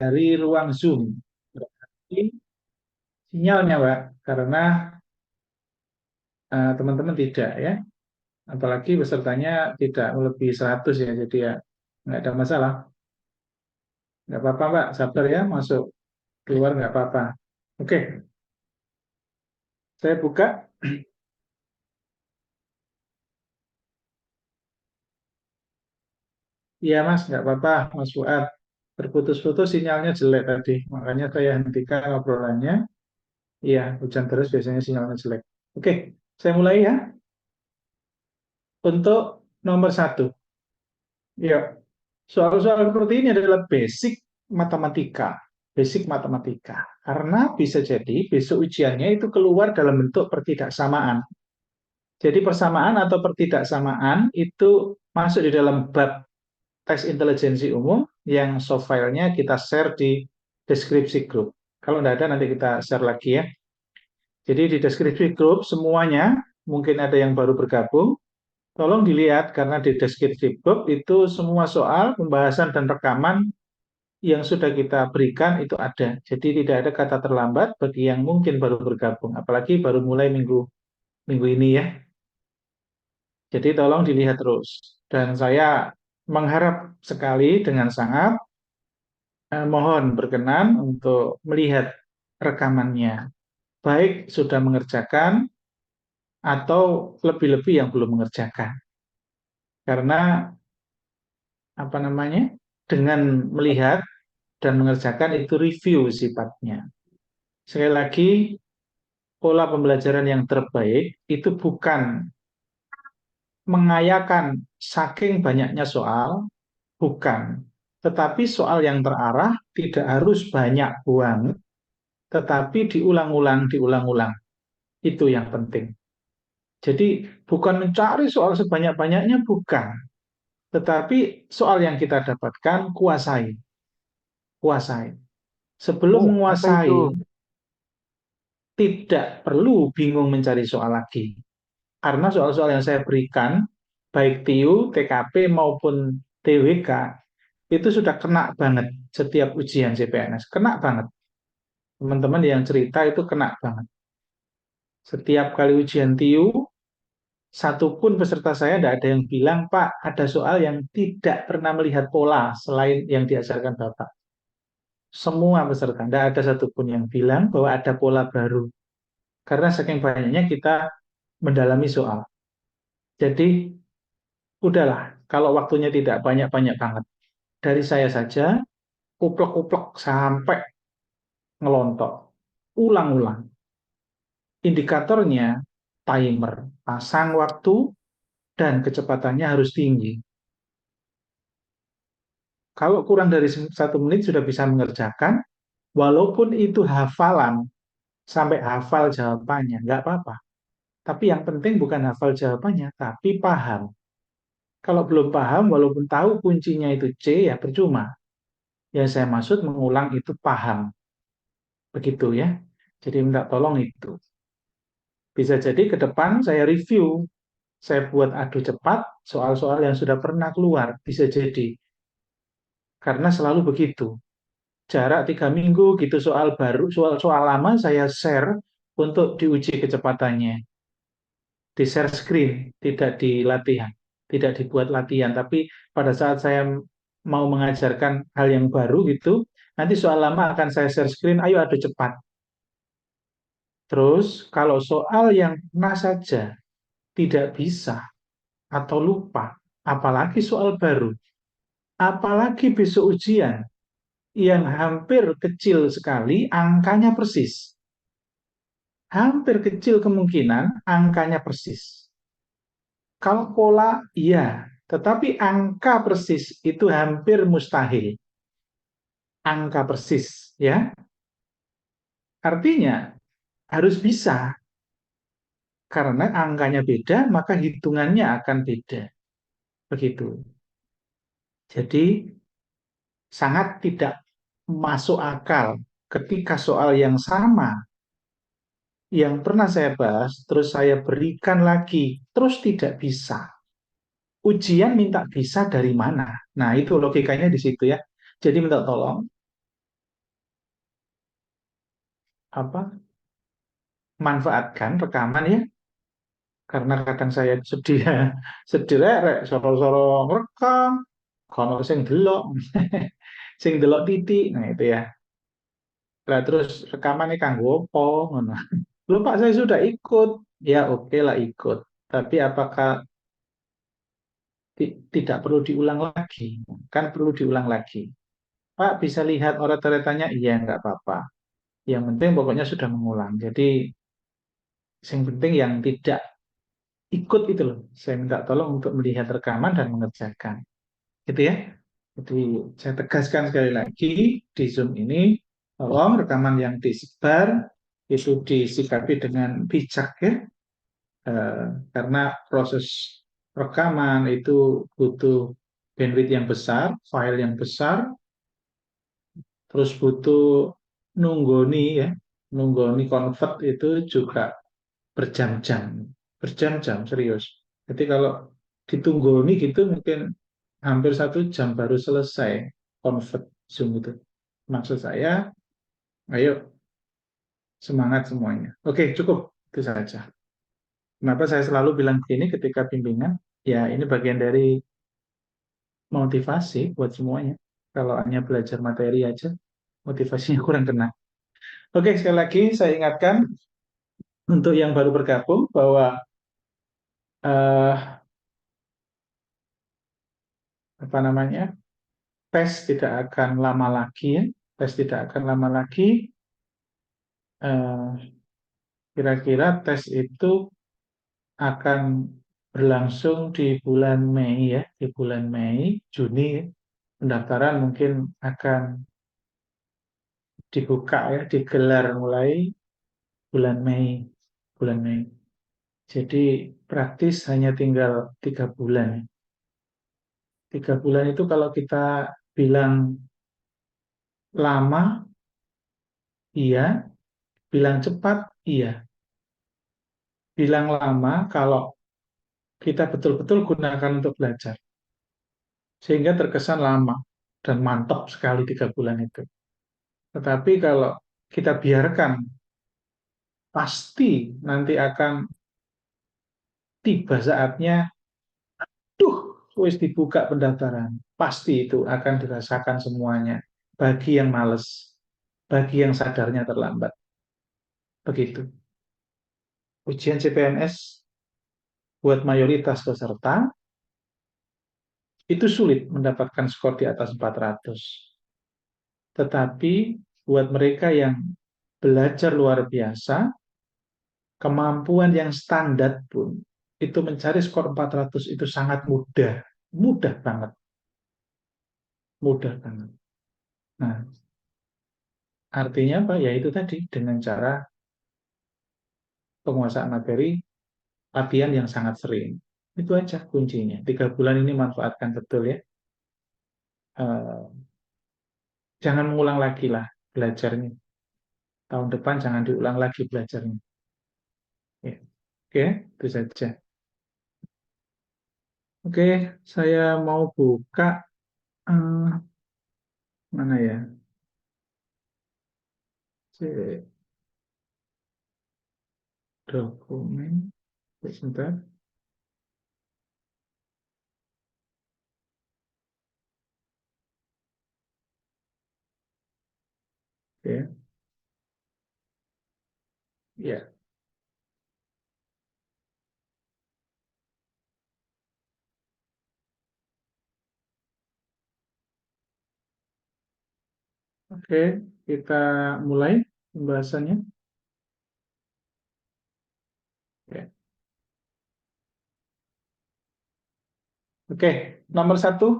dari ruang Zoom. Berarti sinyalnya, Pak, karena teman-teman tidak ya. Apalagi pesertanya tidak melebihi 100 ya, jadi ya nggak ada masalah. Nggak apa-apa, Pak, sabar ya, masuk keluar nggak apa-apa. Oke, saya buka. Iya, Mas, nggak apa-apa, Mas Fuad. Terputus-putus sinyalnya jelek tadi, makanya saya hentikan obrolannya. Iya, hujan terus biasanya sinyalnya jelek. Oke, saya mulai ya. Untuk nomor satu, ya, soal-soal seperti ini adalah basic matematika. Basic matematika. Karena bisa jadi besok ujiannya itu keluar dalam bentuk pertidaksamaan. Jadi persamaan atau pertidaksamaan itu masuk di dalam bab tes intelijensi umum yang soft file-nya kita share di deskripsi grup. Kalau tidak ada nanti kita share lagi ya. Jadi di deskripsi grup semuanya, mungkin ada yang baru bergabung, tolong dilihat karena di deskripsi grup itu semua soal, pembahasan dan rekaman yang sudah kita berikan itu ada. Jadi tidak ada kata terlambat bagi yang mungkin baru bergabung, apalagi baru mulai minggu minggu ini ya. Jadi tolong dilihat terus. Dan saya mengharap sekali dengan sangat mohon berkenan untuk melihat rekamannya. Baik sudah mengerjakan atau lebih-lebih yang belum mengerjakan. Karena apa namanya? Dengan melihat dan mengerjakan itu review sifatnya. Sekali lagi, pola pembelajaran yang terbaik itu bukan mengayakan saking banyaknya soal, bukan. Tetapi soal yang terarah tidak harus banyak buang, tetapi diulang-ulang. Itu yang penting. Jadi bukan mencari soal sebanyak-banyaknya, bukan. Tetapi soal yang kita dapatkan, kuasai. Kuasai. Sebelum Oh, apa itu? menguasai, tidak perlu bingung mencari soal lagi. Karena soal-soal yang saya berikan, baik TIU, TKP, maupun TWK, itu sudah kena banget setiap ujian CPNS. Kena banget. Teman-teman yang cerita itu kena banget. Setiap kali ujian TIU, satupun peserta saya tidak ada yang bilang, Pak, ada soal yang tidak pernah melihat pola selain yang diajarkan Bapak. Semua peserta, tidak ada satupun yang bilang bahwa ada pola baru. Karena saking banyaknya kita mendalami soal. Jadi, udahlah, kalau waktunya tidak banyak-banyak banget. Dari saya saja, kuplek-kuplek sampai ngelontok. Ulang-ulang. Indikatornya, timer. Pasang waktu dan kecepatannya harus tinggi. Kalau kurang dari 1 menit sudah bisa mengerjakan, walaupun itu hafalan, sampai hafal jawabannya, nggak apa-apa. Tapi yang penting bukan hafal jawabannya, tapi paham. Kalau belum paham, walaupun tahu kuncinya itu C, ya percuma. Yang saya maksud mengulang itu paham. Begitu ya. Jadi minta tolong itu. Bisa jadi ke depan saya review, saya buat adu cepat soal-soal yang sudah pernah keluar. Bisa jadi. Karena selalu begitu. Jarak 3 minggu gitu soal baru, soal-soal lama saya share untuk diuji kecepatannya. Di share screen, tidak di latihan. Tidak dibuat latihan. Tapi pada saat saya mau mengajarkan hal yang baru gitu, nanti soal lama akan saya share screen, ayo adu cepat. Terus kalau soal yang pernah saja tidak bisa atau lupa, apalagi soal baru, apalagi besok ujian yang hampir kecil sekali, angkanya persis. Hampir kecil kemungkinan angkanya persis. Kalau pola, iya. Tetapi angka persis itu hampir mustahil. Angka persis, ya. Artinya harus bisa. Karena angkanya beda, maka hitungannya akan beda. Begitu. Jadi sangat tidak masuk akal ketika soal yang sama yang pernah saya bahas, terus saya berikan lagi, terus tidak bisa. Ujian minta bisa dari mana? Nah, itu logikanya di situ ya. Jadi minta tolong, apa manfaatkan rekaman ya, karena kadang saya sedih ya, sedih rek soro-soro ngerekam kono sing delok sing delok titik, nah itu ya. Lah terus rekamannya kanggo apa ngono. Loh Pak, saya sudah ikut. Ya oke lah ikut. Tapi apakah tidak perlu diulang lagi? Kan perlu diulang lagi. Pak bisa lihat orat-oratannya? Iya nggak apa-apa. Yang penting pokoknya sudah mengulang. Jadi yang penting yang tidak ikut itu loh. Saya minta tolong untuk melihat rekaman dan mengerjakan. Gitu ya. Jadi saya tegaskan sekali lagi di Zoom ini, tolong rekaman yang disebar itu disikapi dengan bijak ya. Karena proses rekaman itu butuh bandwidth yang besar, file yang besar, terus butuh nunggoni ya, nunggoni convert itu juga berjam-jam, berjam-jam serius. Jadi kalau ditunggoni gitu mungkin hampir 1 jam baru selesai convert Zoom itu. Maksud saya, ayo semangat semuanya. Oke, cukup itu saja. Kenapa saya selalu bilang begini ketika bimbingan? Ya, ini bagian dari motivasi buat semuanya. Kalau hanya belajar materi aja, motivasinya kurang kena. Oke, sekali lagi saya ingatkan untuk yang baru bergabung bahwa eh, apa namanya, tes tidak akan lama lagi, ya. Tes tidak akan lama lagi. Eh, Kira-kira tes itu akan berlangsung di bulan Mei ya, di bulan Mei, Juni. Ya. Pendaftaran mungkin akan dibuka ya, digelar mulai bulan Mei, bulan Mei. Jadi praktis hanya tinggal 3 bulan. 3 bulan itu kalau kita bilang lama, iya. Bilang cepat, iya. Bilang lama kalau kita betul-betul gunakan untuk belajar. Sehingga terkesan lama dan mantap sekali 3 bulan itu. Tetapi kalau kita biarkan, pasti nanti akan tiba saatnya, tuh, wis dibuka pendaftaran. Pasti itu akan dirasakan semuanya. Bagi yang males, bagi yang sadarnya terlambat. Begitu. Ujian CPNS buat mayoritas peserta itu sulit mendapatkan skor di atas 400. Tetapi buat mereka yang belajar luar biasa, kemampuan yang standar pun, itu mencari skor 400 itu sangat mudah. Mudah banget. Mudah banget. Nah, artinya apa? Ya itu tadi, dengan cara penguasaan materi, latihan yang sangat sering. Itu aja kuncinya. 3 bulan ini manfaatkan betul ya. Eh, jangan mengulang lagi lah belajarnya. Tahun depan jangan diulang lagi belajarnya. Ya. Oke, itu saja. Oke, saya mau buka mana ya? Cek dokumen. Sebentar. Oke, ya. Oke, kita mulai pembahasannya. Ya. Oke, nomor 1,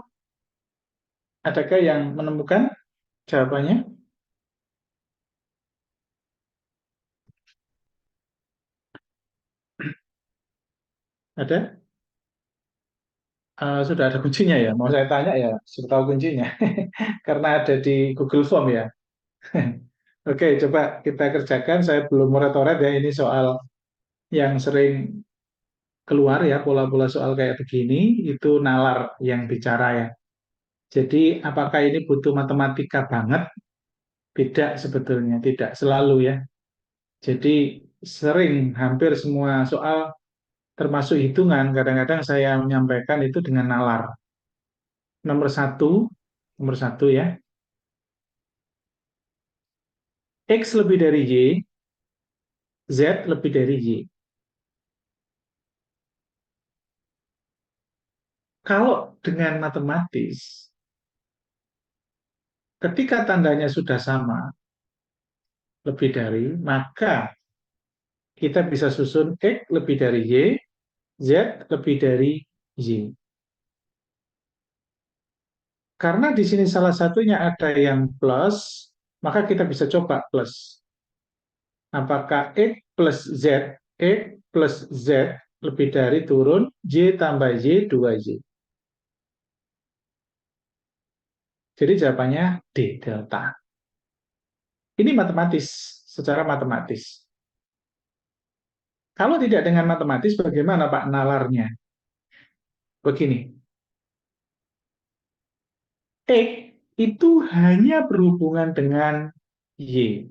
adakah yang menemukan jawabannya? Ada? Sudah ada kuncinya ya. Mau saya tanya ya, sudah tahu kuncinya. Karena ada di Google Form ya. Oke, coba kita kerjakan. Saya belum morat-morat ya. Ini soal yang sering keluar ya, pola-pola soal kayak begini. Itu nalar yang bicara ya. Jadi apakah ini butuh matematika banget? Tidak sebetulnya, tidak selalu ya. Jadi sering hampir semua soal termasuk hitungan, kadang-kadang saya menyampaikan itu dengan nalar. Nomor satu, nomor satu ya, X lebih dari Y, Z lebih dari Y. Kalau dengan matematis, ketika tandanya sudah sama, lebih dari, maka kita bisa susun X lebih dari Y, Z lebih dari Y. Karena di sini salah satunya ada yang plus, maka kita bisa coba plus. Apakah X plus Z, X plus Z lebih dari turun, Y tambah Y, 2Y. Jadi jawabannya D, delta. Ini matematis, secara matematis. Kalau tidak dengan matematis, bagaimana Pak nalarnya? Begini, X itu hanya berhubungan dengan Y.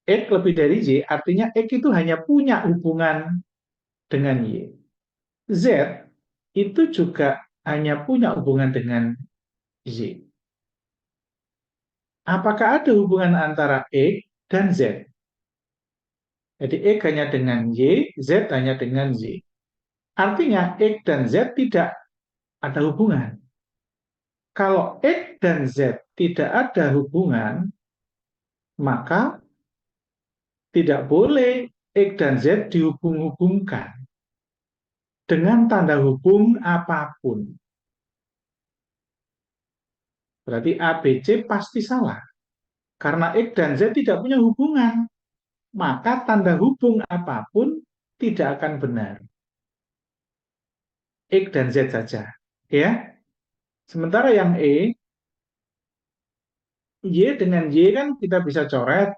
X lebih dari Y, artinya X itu hanya punya hubungan dengan Y. Z itu juga hanya punya hubungan dengan Y. Apakah ada hubungan antara X dan Z? Jadi X hanya dengan Y, Z hanya dengan Y. Artinya X dan Z tidak ada hubungan. Kalau X dan Z tidak ada hubungan, maka tidak boleh X dan Z dihubung-hubungkan dengan tanda hubung apapun. Berarti A, B, C pasti salah. Karena X dan Z tidak punya hubungan, maka tanda hubung apapun tidak akan benar. X dan Z saja. Ya. Sementara yang E, Y dengan Y kan kita bisa coret,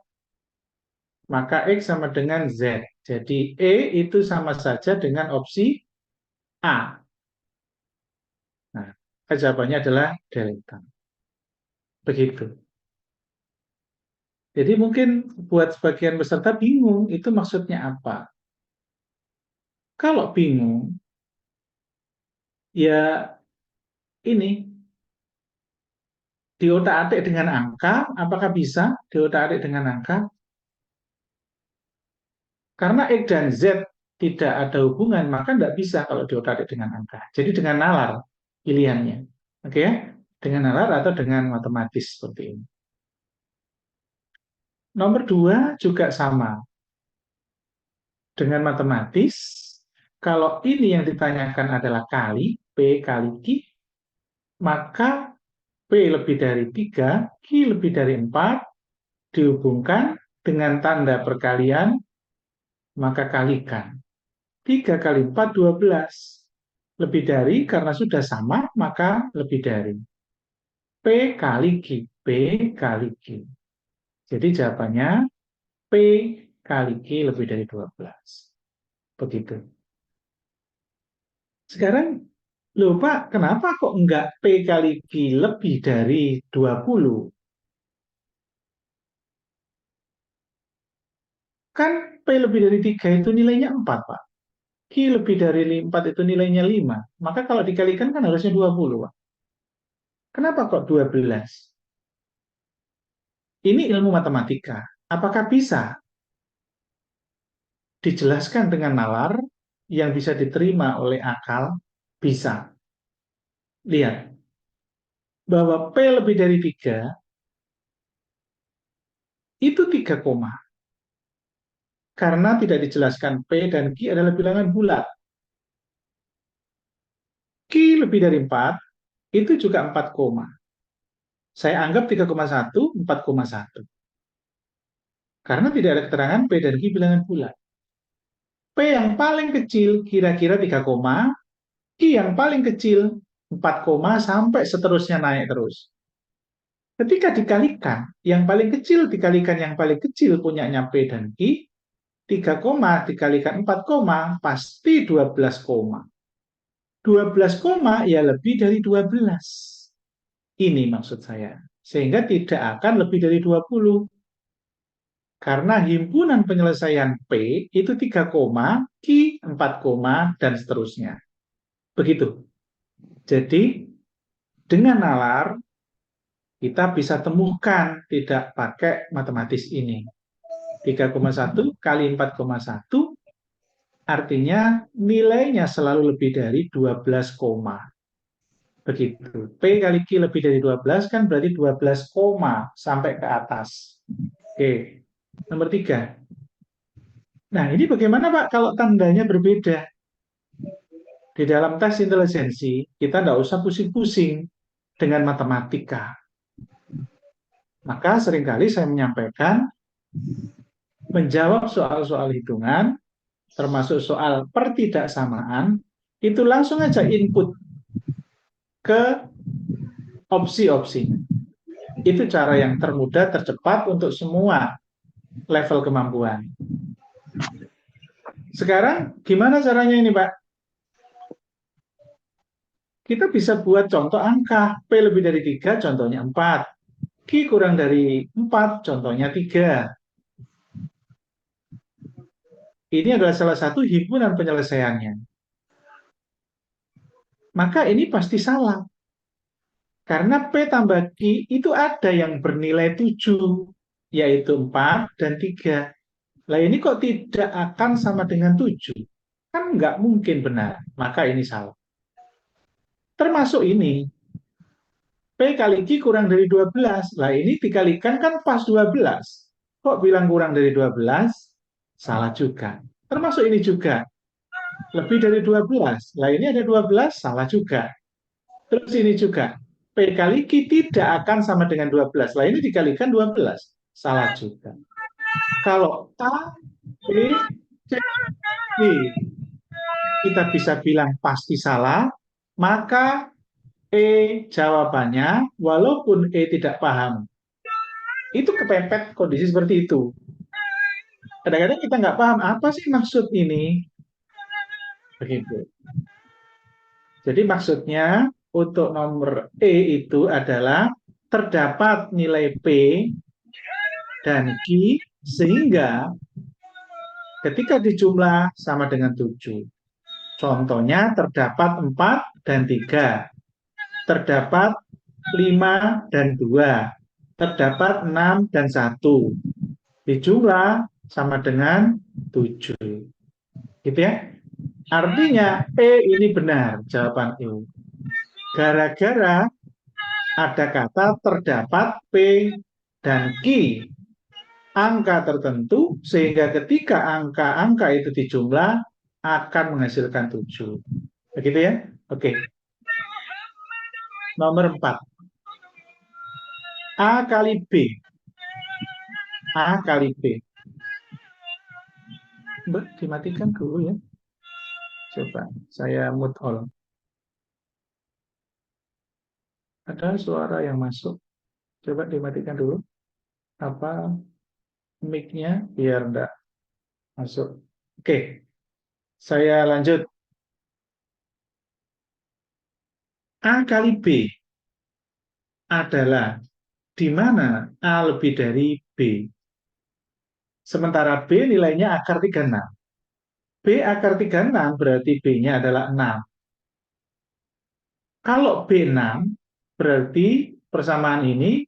maka X sama dengan Z. Jadi E itu sama saja dengan opsi A. Nah, jawabannya adalah delta. Begitu. Jadi mungkin buat sebagian peserta bingung, itu maksudnya apa? Kalau bingung, ya ini, diotak-atik dengan angka, apakah bisa diotak-atik dengan angka? Karena X dan Z tidak ada hubungan, maka tidak bisa kalau diotak-atik dengan angka. Jadi dengan nalar pilihannya. Oke ya? Dengan nalar atau dengan matematis seperti ini. Nomor dua juga sama. Dengan matematis, kalau ini yang ditanyakan adalah kali, P kali Q, maka P lebih dari 3, Q lebih dari 4, dihubungkan dengan tanda perkalian, maka kalikan. 3 kali 4, 12. Lebih dari, karena sudah sama, maka lebih dari. P kali Q, P kali Q. Jadi jawabannya P kali Q lebih dari 12. Begitu. Sekarang, loh Pak, kenapa kok enggak P kali Q lebih dari 20? Kan P lebih dari 3 itu nilainya 4, Pak. Q lebih dari 4 itu nilainya 5. Maka kalau dikalikan kan harusnya 20, Pak. Kenapa kok 12? Ini ilmu matematika. Apakah bisa dijelaskan dengan nalar yang bisa diterima oleh akal? Bisa. Lihat, bahwa P lebih dari 3 itu 3 koma. Karena tidak dijelaskan P dan Q adalah bilangan bulat. Q lebih dari 4, itu juga 4 koma. Saya anggap 3,1, 4,1. Karena tidak ada keterangan P dan Q bilangan bulat. P yang paling kecil kira-kira 3 koma, Q yang paling kecil 4 koma, sampai seterusnya naik terus. Ketika dikalikan, yang paling kecil dikalikan yang paling kecil punyanya P dan Q, 3 koma dikalikan 4 koma, pasti 12 koma. 12 koma ya lebih dari 12. Ini maksud saya. Sehingga tidak akan lebih dari 20. Karena himpunan penyelesaian P itu 3 koma, Q 4 koma, dan seterusnya. Begitu. Jadi, dengan nalar, kita bisa temukan tidak pakai matematis ini. 3,1 kali 4,1 artinya nilainya selalu lebih dari 12 koma. Begitu. P kali Q lebih dari 12 kan berarti 12 koma sampai ke atas. Oke. Nomor 3. Nah, ini bagaimana Pak kalau tandanya berbeda? Di dalam tes intelijensi, kita tidak usah pusing-pusing dengan matematika. Maka seringkali saya menyampaikan, menjawab soal-soal hitungan, termasuk soal pertidaksamaan, itu langsung aja input ke opsi-opsinya. Itu cara yang termudah, tercepat untuk semua level kemampuan. Sekarang gimana caranya ini Pak? Kita bisa buat contoh angka. P lebih dari 3, contohnya 4. Q kurang dari 4, contohnya 3. Ini adalah salah satu himpunan penyelesaiannya. Maka ini pasti salah. Karena P tambah Q itu ada yang bernilai 7, yaitu 4 dan 3. Lah ini kok tidak akan sama dengan 7? Kan nggak mungkin benar. Maka ini salah. Termasuk ini, P kali Q kurang dari 12. Lah ini dikalikan kan pas 12. Kok bilang kurang dari 12? Salah juga. Termasuk ini juga. Lebih dari 12. Lah ini ada 12, salah juga. Terus ini juga. P kali Q tidak akan sama dengan 12. Lah ini dikalikan 12. Salah juga. Kalau A, B, C, D kita bisa bilang pasti salah, maka jawabannya, walaupun tidak paham. Itu kepepet kondisi seperti itu. Kadang-kadang kita nggak paham, apa sih maksud ini? Begitu. Jadi maksudnya untuk nomor itu adalah terdapat nilai P dan Q sehingga ketika dijumlah sama dengan 7. Contohnya terdapat 4 dan 3. Terdapat 5 dan 2. Terdapat 6 dan 1. Dijumlah sama dengan 7. Gitu ya. Artinya ini benar jawaban E. Gara-gara ada kata terdapat P dan Q angka tertentu sehingga ketika angka-angka itu dijumlah akan menghasilkan 7. Begitu ya? Oke. Nomor 4. A kali B. A kali B. Mbak, dimatikan dulu ya. Coba, saya mute all. Ada suara yang masuk. Coba dimatikan dulu. Apa mic-nya biar enggak masuk. Oke, saya lanjut. A kali B adalah di mana A lebih dari B. Sementara B nilainya akar 36. B akar 36 berarti B-nya adalah 6. Kalau B6 berarti persamaan ini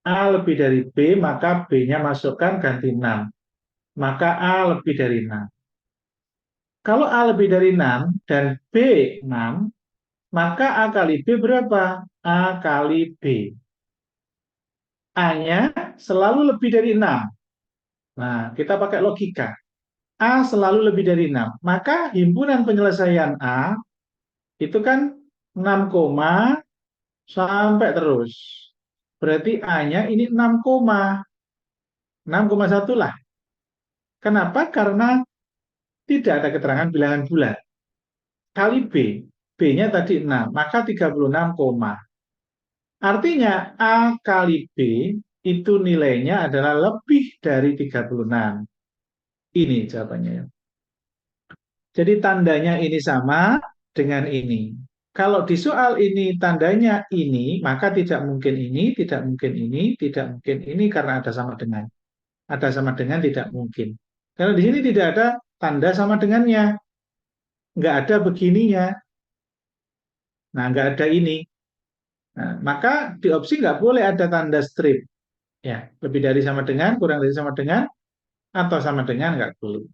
A lebih dari B, maka B-nya masukkan ganti 6. Maka A lebih dari 6. Kalau A lebih dari 6 dan B 6, maka A kali B berapa? A kali B. A-nya selalu lebih dari 6. Nah, kita pakai logika. A selalu lebih dari 6. Maka himpunan penyelesaian A itu kan 6 koma sampai terus. Berarti A-nya ini 6 koma. 6,1 lah. Kenapa? Karena tidak ada keterangan bilangan bulat. Kali B. B-nya tadi 6. Maka 36 koma. Artinya A kali B itu nilainya adalah lebih dari 36. Ini jawabannya ya. Jadi tandanya ini sama dengan ini. Kalau di soal ini tandanya ini, maka tidak mungkin ini, tidak mungkin ini, tidak mungkin ini karena ada sama dengan. Ada sama dengan tidak mungkin. Karena di sini tidak ada tanda sama dengannya. Nggak ada begininya. Nah, nggak ada ini. Nah, maka di opsi nggak boleh ada tanda strip. Ya, lebih dari sama dengan, kurang dari sama dengan, atau sama dengan nggak boleh.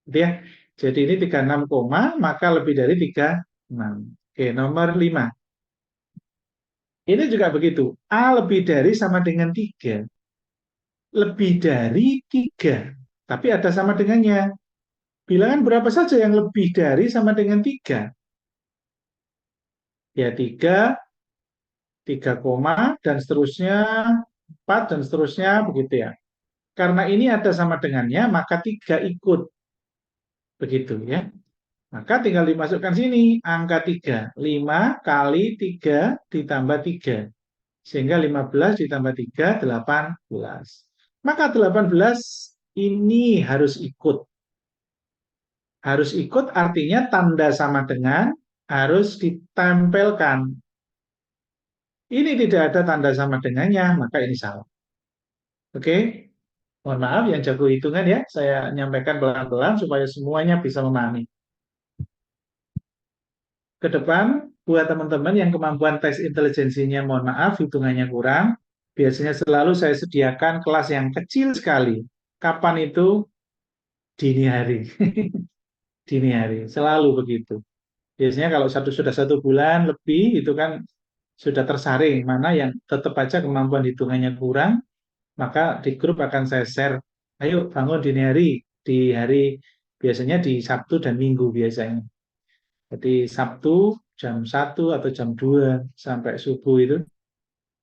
Gitu ya. Jadi ini 36 koma, maka lebih dari 36. Oke, nomor 5. Ini juga begitu. A lebih dari sama dengan 3. Lebih dari 3. Tapi ada sama dengannya. Bilangan berapa saja yang lebih dari sama dengan 3? Ya, 3, 3 koma, dan seterusnya, 4, dan seterusnya, begitu ya. Karena ini ada sama dengannya, maka 3 ikut. Begitu ya. Maka tinggal dimasukkan sini, angka 3. 5 kali 3 ditambah 3. Sehingga 15 ditambah 3, 18. Maka 18 ini harus ikut. Harus ikut artinya tanda sama dengan harus ditempelkan. Ini tidak ada tanda sama dengannya, maka ini salah. Oke? Mohon maaf yang jago hitungan ya, saya nyampaikan pelan-pelan supaya semuanya bisa memahami. Ke depan, buat teman-teman yang kemampuan tes intelijensinya, mohon maaf, hitungannya kurang, biasanya selalu saya sediakan kelas yang kecil sekali. Kapan itu? Dini hari. Dini hari, selalu begitu. Biasanya kalau sudah 1 bulan lebih, itu kan sudah tersaring, mana yang tetap aja kemampuan hitungannya kurang, maka di grup akan saya share, ayo bangun dini hari, di hari biasanya di Sabtu dan Minggu biasanya. Jadi Sabtu jam 1 atau jam 2 sampai subuh itu,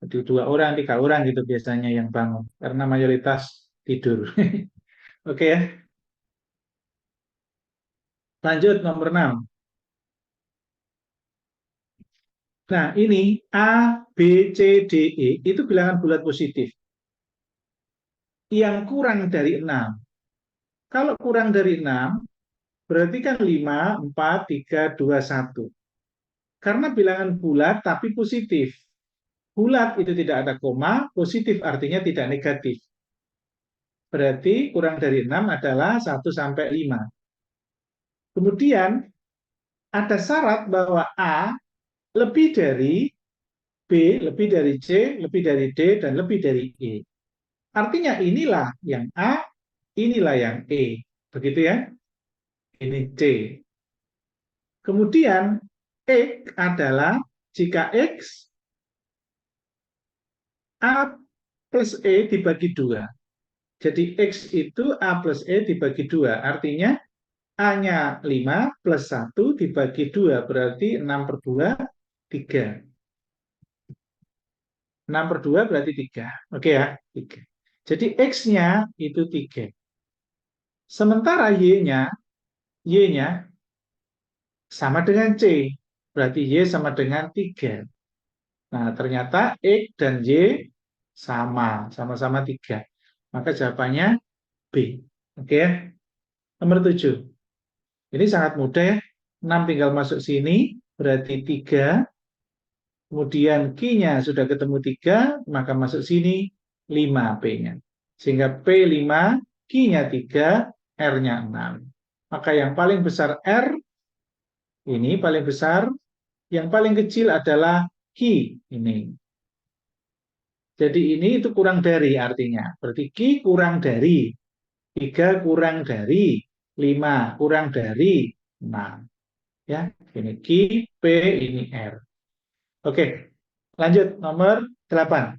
jadi 2 orang, 3 orang gitu biasanya yang bangun, karena mayoritas tidur. Oke ya, lanjut nomor 6. Nah ini A, B, C, D, E itu bilangan bulat positif. Yang kurang dari 6. Kalau kurang dari 6, berarti kan 5, 4, 3, 2, 1. Karena bilangan bulat tapi positif. Bulat itu tidak ada koma, positif artinya tidak negatif. Berarti kurang dari 6 adalah 1 sampai 5. Kemudian ada syarat bahwa A lebih dari B, lebih dari C, lebih dari D, dan lebih dari E. Artinya inilah yang A, inilah yang E. Begitu ya? Ini C. Kemudian X adalah jika X A plus E dibagi 2. Jadi X itu A plus E dibagi 2. Artinya A-nya 5 plus 1 dibagi 2. Berarti 6 per 2, 3. 6 per 2 berarti 3. Oke ya, 3. Jadi X-nya itu 3. Sementara Y-nya sama dengan C. Berarti Y sama dengan 3. Nah, ternyata X dan Y sama-sama 3. Maka jawabannya B. Oke ya. Nomor 7. Ini sangat mudah ya. 6 tinggal masuk sini, berarti 3. Kemudian Q-nya sudah ketemu 3, maka masuk sini 5 P-nya. Sehingga P5, Q-nya 3, R-nya 6. Maka yang paling besar R, ini paling besar. Yang paling kecil adalah Q, ini. Jadi ini itu kurang dari artinya. Berarti Q kurang dari. 3 kurang dari. 5 kurang dari 6. Ya, ini Q, P, ini R. Oke, lanjut nomor 8.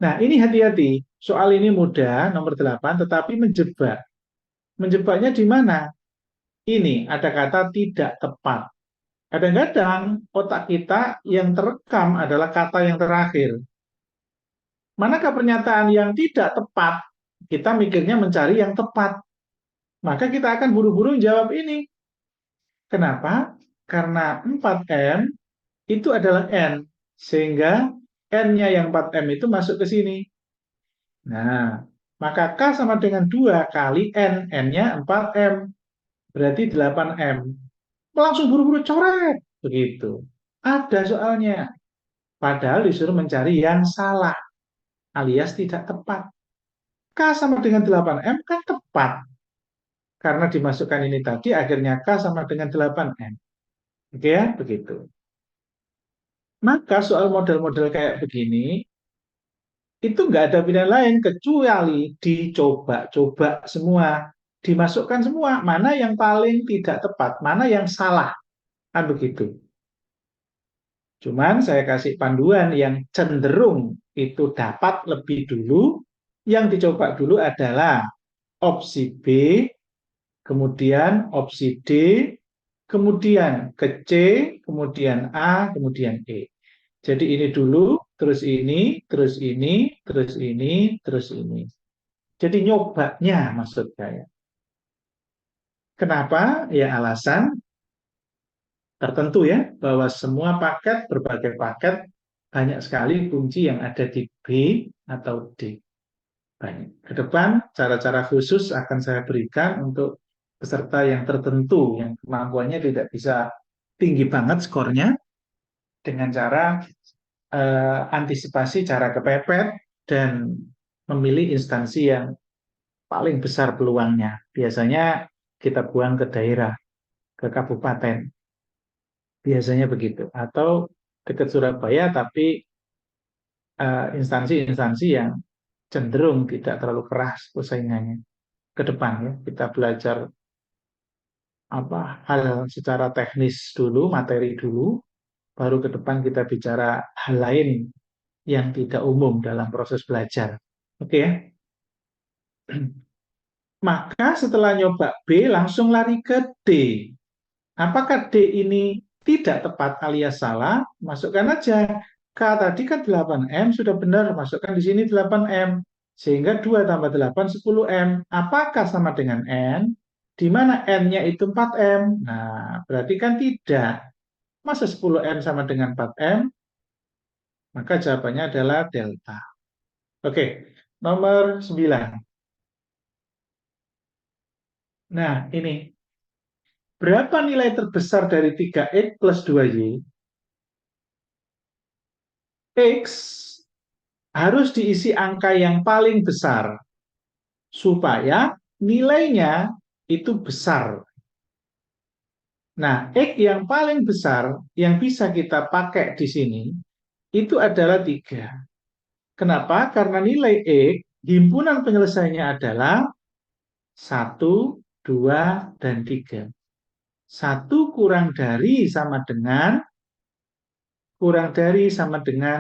Nah, ini hati-hati. Soal ini mudah, nomor 8, tetapi menjebak. Menjebaknya di mana? Ini ada kata tidak tepat. Kadang-kadang otak kita yang terekam adalah kata yang terakhir. Manakah pernyataan yang tidak tepat? Kita mikirnya mencari yang tepat. Maka kita akan buru-buru jawab ini. Kenapa? Karena 4M itu adalah N. Sehingga N-nya yang 4M itu masuk ke sini. Nah, maka K sama dengan 2 kali N. N-nya 4M. Berarti 8M. Langsung buru-buru coret. Begitu. Ada soalnya. Padahal disuruh mencari yang salah. Alias tidak tepat. K sama dengan 8M kan tepat. Karena dimasukkan ini tadi, akhirnya K sama dengan 8M. Oke ya, begitu. Maka soal model-model kayak begini, itu nggak ada pilihan lain kecuali dicoba-coba semua. Dimasukkan semua, mana yang paling tidak tepat, mana yang salah. Kan begitu. Cuman saya kasih panduan yang cenderung itu dapat lebih dulu. Yang dicoba dulu adalah opsi B, kemudian opsi D, kemudian ke C, kemudian A, kemudian E. Jadi ini dulu, terus ini, terus ini, terus ini, terus ini. Jadi nyobanya maksud saya. Kenapa? Ya alasan tertentu ya, bahwa semua paket, berbagai paket, banyak sekali kunci yang ada di B atau D. Banyak. Ke depan, cara-cara khusus akan saya berikan untuk peserta yang tertentu, yang kemampuannya tidak bisa tinggi banget skornya, dengan cara antisipasi cara kepepet dan memilih instansi yang paling besar peluangnya. Biasanya kita buang ke daerah, ke kabupaten. Biasanya begitu. Atau dekat Surabaya tapi instansi-instansi yang cenderung tidak terlalu keras persaingannya. Ke depan ya, kita belajar hal secara teknis dulu, materi dulu, baru ke depan kita bicara hal lain yang tidak umum dalam proses belajar. Oke ya? Maka setelah nyoba B langsung lari ke D. Apakah D ini tidak tepat alias salah? Masukkan aja. K tadi kan 8M sudah benar, masukkan di sini 8M. Sehingga 2 tambah 8, 10M. Apakah sama dengan N? Di mana N-nya itu 4M? Nah, berarti kan tidak. Masa 10M sama dengan 4M? Maka jawabannya adalah delta. Oke, nomor 9. Nah, ini. Berapa nilai terbesar dari 3X plus 2Y? X harus diisi angka yang paling besar supaya nilainya itu besar. Nah, X yang paling besar yang bisa kita pakai di sini itu adalah 3. Kenapa? Karena nilai X, himpunan penyelesaiannya adalah 1, 2, dan 3. 1 kurang dari sama dengan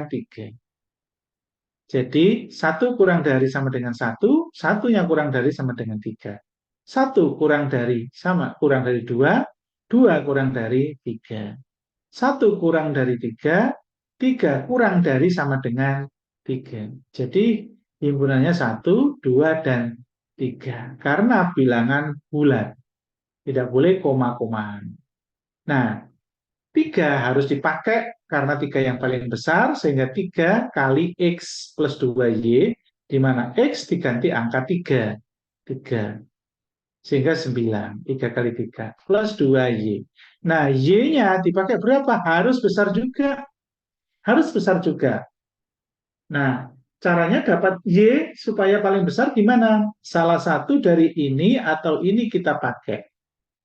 3. Jadi, 1 kurang dari sama dengan 1, satunya kurang dari sama dengan 3. 1 kurang dari sama kurang dari 2, 2 kurang dari 3. 1 kurang dari 3, 3 kurang dari sama dengan 3. Jadi, himpunannya 1, 2, dan 3. Karena bilangan bulat. Tidak boleh koma-komaan. Nah, 3 harus dipakai karena 3 yang paling besar, sehingga 3 kali X plus 2Y, di mana X diganti angka 3. 3. Sehingga 9. 3 kali 3 plus 2Y. Nah, Y-nya dipakai berapa? Harus besar juga. Harus besar juga. Nah, caranya dapat Y supaya paling besar gimana? Salah satu dari ini atau ini kita pakai.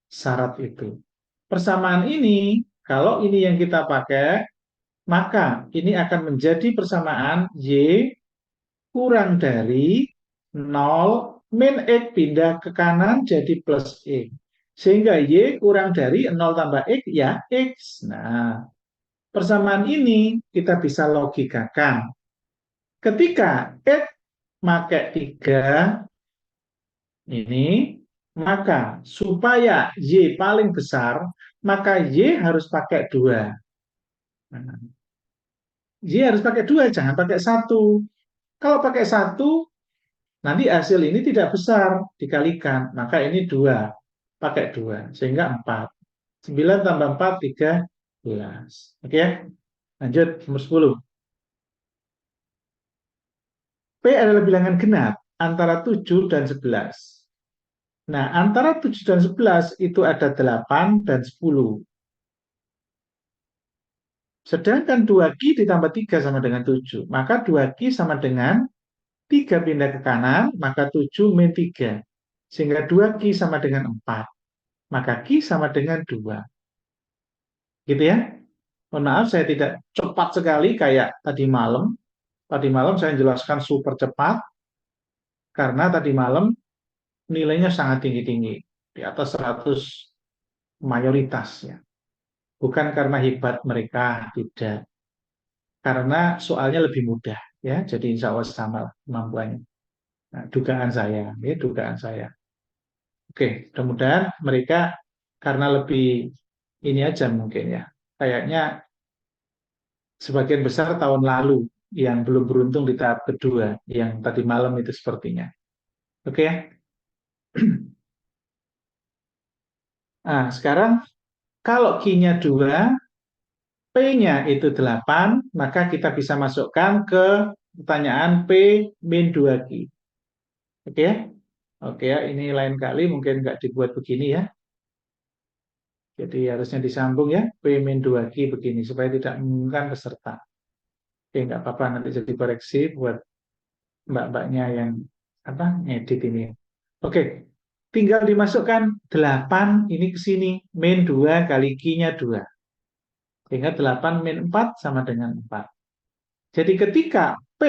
Syarat itu. Persamaan ini, kalau ini yang kita pakai, maka ini akan menjadi persamaan Y kurang dari 0 min X pindah ke kanan jadi plus X. Sehingga Y kurang dari 0 tambah X ya X. Nah, persamaan ini kita bisa logikakan. Ketika X pakai 3 ini, maka supaya Y paling besar, maka Y harus pakai 2. Nah, Y harus pakai 2, jangan pakai 1. Kalau pakai 1, nanti hasil ini tidak besar, dikalikan. Maka ini 2, pakai 2, sehingga 4. 9 tambah 4, 13. Oke ya, lanjut nomor 10. P adalah bilangan genap antara 7 dan 11. Nah, antara 7 dan 11 itu ada 8 dan 10. Sedangkan 2Q ditambah 3 sama dengan 7. Maka 2Q sama dengan 3 pindah ke kanan, maka 7 min 3. Sehingga 2Q sama dengan 4. Maka Q sama dengan 2. Gitu ya. Mohon maaf, saya tidak cepat sekali kayak tadi malam. Tadi malam saya jelaskan super cepat, karena tadi malam nilainya sangat tinggi-tinggi. Di atas 100 mayoritas ya. Bukan karena hebat mereka, tidak. Karena soalnya lebih mudah ya. Jadi insya Allah sama kemampuannya. Nah, dugaan saya, ya dugaan saya. Oke, mudah-mudahan mereka karena lebih ini aja mungkin ya. Kayaknya sebagian besar tahun lalu yang belum beruntung di tahap kedua, yang tadi malam itu sepertinya. Oke ya. Nah, sekarang kalau Q-nya 2, P-nya itu 8, maka kita bisa masukkan ke pertanyaan P min 2Q. Oke ya? Oke ya, ini lain kali mungkin nggak dibuat begini ya. Jadi harusnya disambung ya, P min 2Q begini, supaya tidak membingungkan peserta. Oke, nggak apa-apa, nanti jadi koreksi buat mbak-mbaknya yang apa ngedit ini. Oke, tinggal dimasukkan 8 ini ke sini, min 2 kali Q-nya 2. Sehingga 8 min 4 sama dengan 4. Jadi ketika P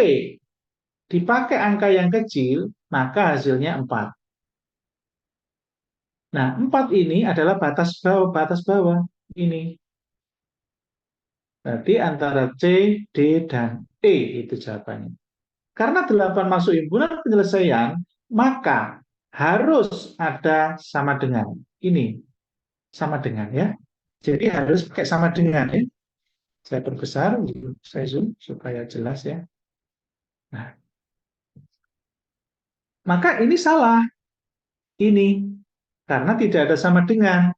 dipakai angka yang kecil, maka hasilnya 4. Nah, 4 ini adalah batas bawah ini. Berarti antara C, D, dan E itu jawabannya. Karena 8 masuk himpunan penyelesaian, maka harus ada sama dengan. Ini sama dengan ya. Jadi harus pakai sama dengan ya. Saya perbesar, saya zoom supaya jelas ya. Nah, maka ini salah. Ini karena tidak ada sama dengan.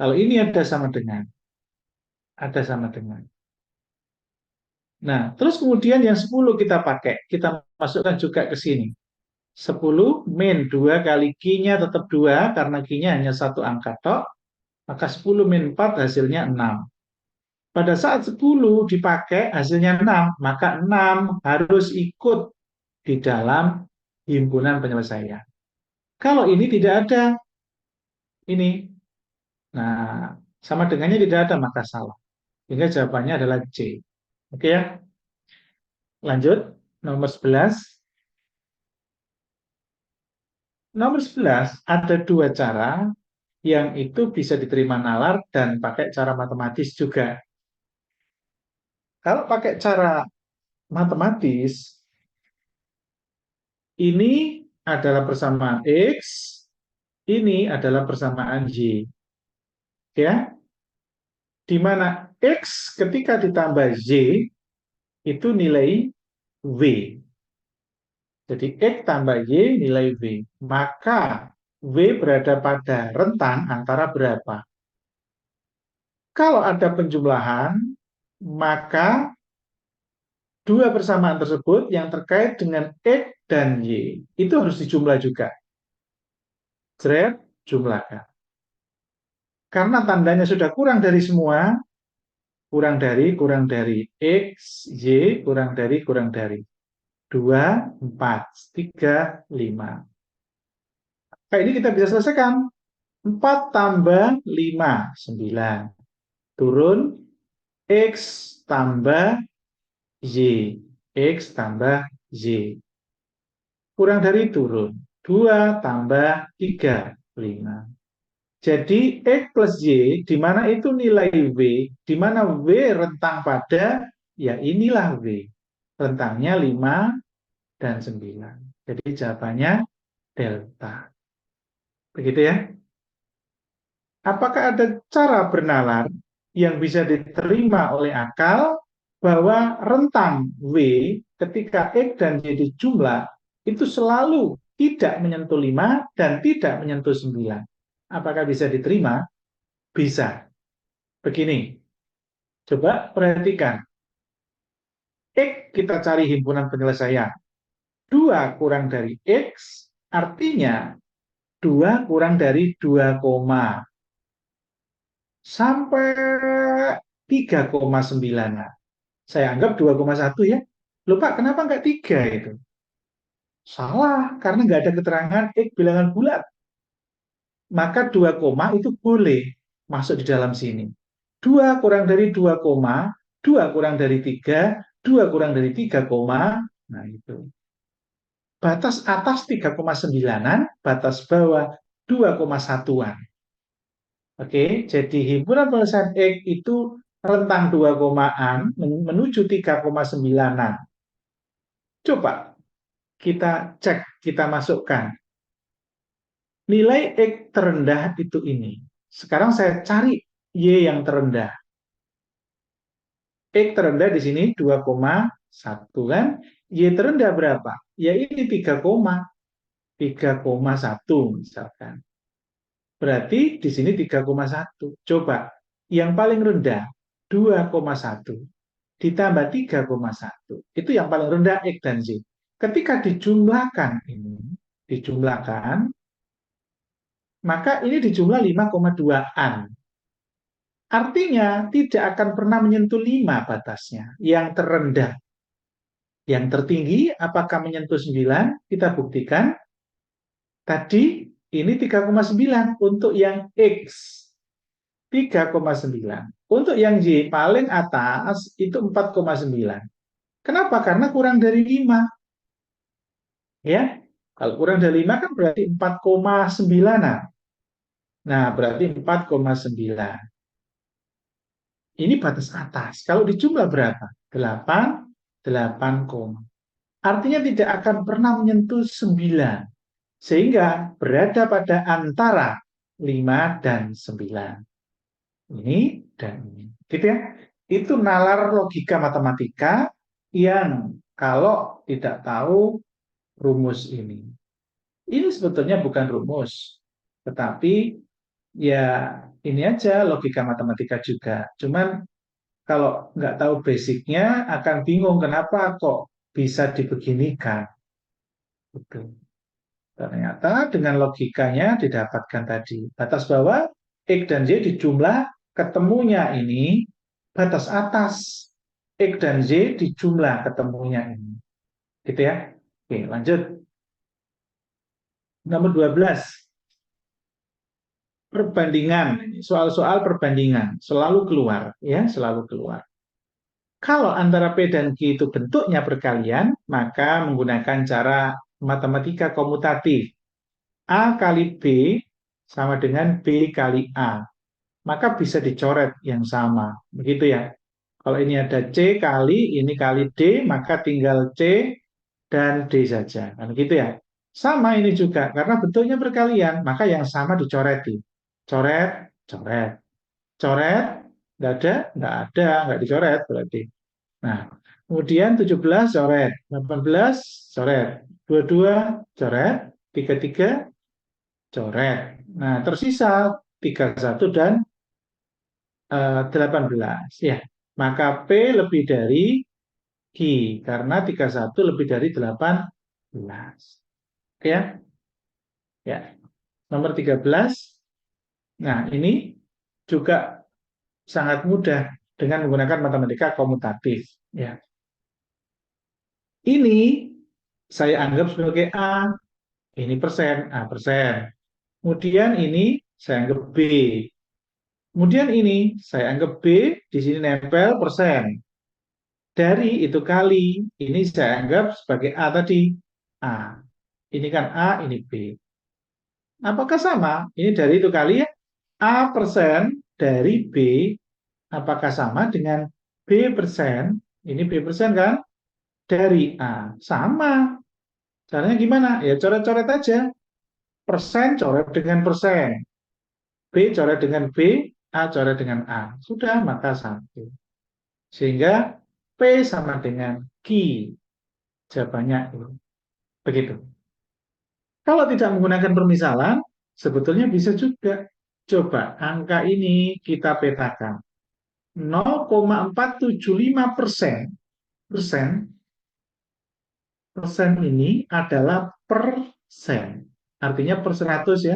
Kalau ini ada sama dengan, ada sama dengan. Nah, terus kemudian yang 10 kita pakai, kita masukkan juga ke sini. 10 min 2 kali Q-nya tetap 2, karena Q-nya hanya satu angka tok, maka 10 min 4 hasilnya 6. Pada saat 10 dipakai hasilnya 6, maka 6 harus ikut di dalam himpunan penyelesaian. Kalau ini tidak ada, ini. Nah, sama dengannya tidak ada, maka salah. Sehingga jawabannya adalah C. Oke ya? Lanjut, nomor 11. Nomor 11, ada 2 cara yang itu bisa diterima nalar dan pakai cara matematis juga. Kalau pakai cara matematis, ini adalah persamaan X, ini adalah persamaan Y. Ya, di mana X ketika ditambah Y itu nilai W. Jadi X tambah Y nilai W. Maka W berada pada rentang antara berapa? Kalau ada penjumlahan, maka dua persamaan tersebut yang terkait dengan X dan Y itu harus dijumlah juga. Jumlah jumlahkan. Karena tandanya sudah kurang dari semua, kurang dari X, Y, kurang dari 2, 4, 3, 5. Nah, ini kita bisa selesaikan. 4 tambah 5, 9. Turun X tambah Y. X tambah Y. Kurang dari turun. 2 tambah 3, 5. Jadi X plus Y, di mana itu nilai W, di mana W rentang pada, ya inilah W. Rentangnya 5 dan 9. Jadi jawabannya delta. Begitu ya. Apakah ada cara bernalar yang bisa diterima oleh akal bahwa rentang W ketika X dan Y dijumlah itu selalu tidak menyentuh 5 dan tidak menyentuh 9. Apakah bisa diterima? Bisa. Begini, coba perhatikan. X kita cari himpunan penyelesaian. 2 kurang dari X artinya 2 kurang dari 2, sampai 3,9. Saya anggap 2,1 ya. Loh Pak, kenapa nggak 3 itu? Salah, karena nggak ada keterangan X bilangan bulat. Maka 2 koma itu boleh masuk di dalam sini. 2 kurang dari 2 koma, 2 kurang dari 3, 2 kurang dari 3 koma, nah itu. Batas atas 3,9-an, batas bawah 2,1-an. Oke, jadi himpunan penyelesaian X itu rentang 2 komaan menuju 3,9-an. Coba kita cek, kita masukkan. Nilai X terendah itu ini. Sekarang saya cari Y yang terendah. X terendah di sini 2,1 kan? Y terendah berapa? Ya ini 3,1 misalkan. Berarti di sini 3,1. Coba yang paling rendah 2,1 ditambah 3,1. Itu yang paling rendah X dan Y. Ketika dijumlahkan ini, dijumlahkan, maka ini dijumlah 5,2-an. Artinya tidak akan pernah menyentuh 5 batasnya. Yang terendah. Yang tertinggi apakah menyentuh 9? Kita buktikan. Tadi ini 3,9 untuk yang X. 3,9. Untuk yang Y paling atas itu 4,9. Kenapa? Karena kurang dari 5. Ya, kalau kurang dari 5 kan berarti 4,9. Nah, berarti 4,9. Ini batas atas. Kalau dijumlah berapa? 8, 8, artinya tidak akan pernah menyentuh 9. Sehingga berada pada antara 5 dan 9. Ini dan ini. Gitu ya. Itu nalar logika matematika yang kalau tidak tahu rumus ini. Ini sebetulnya bukan rumus, tetapi ya ini aja logika matematika juga. Cuman kalau nggak tahu basicnya akan bingung kenapa kok bisa dibeginikan. Gitu. Ternyata dengan logikanya didapatkan tadi. Batas bawah, X dan Y dijumlah, ketemunya ini batas atas. X dan Y dijumlah ketemunya ini. Gitu ya. Oke, lanjut. Nomor 12. Perbandingan. Soal-soal perbandingan. Selalu keluar. Ya, selalu keluar. Kalau antara P dan Q itu bentuknya perkalian, maka menggunakan cara matematika komutatif. A kali B sama dengan B kali A. Maka bisa dicoret yang sama. Begitu ya. Kalau ini ada C kali, ini kali D, maka tinggal C dan D saja. Kan gitu ya. Sama ini juga, karena bentuknya perkalian, maka yang sama dicoreti. Coret, coret. Coret, nggak ada, nggak dicoret berarti. Nah, kemudian 17 coret, 18 coret, 22 coret, 33 coret. Nah, tersisa 31 dan 18. Ya, maka P lebih dari Q karena 31 lebih dari 18. Ya, ya. Nomor 13. Nah, ini juga sangat mudah dengan menggunakan matematika komutatif. Ya, ini saya anggap sebagai A, ini persen, A persen. Kemudian ini saya anggap B. Kemudian ini saya anggap B, di sini nempel persen. Dari itu kali, ini saya anggap sebagai A tadi. A. Ini kan A, ini B. Apakah sama? Ini dari itu kali ya. A persen dari B, apakah sama dengan B persen? Ini B persen kan? Dari A. Sama. Caranya gimana? Ya coret-coret aja. Persen coret dengan persen. B coret dengan B, A coret dengan A. Sudah, maka satu. Sehingga P sama dengan Q. Jawabannya itu. Begitu. Kalau tidak menggunakan permisalan, sebetulnya bisa juga. Coba angka ini kita petakan. 0,475% persen ini adalah persen. Artinya per 100 ya,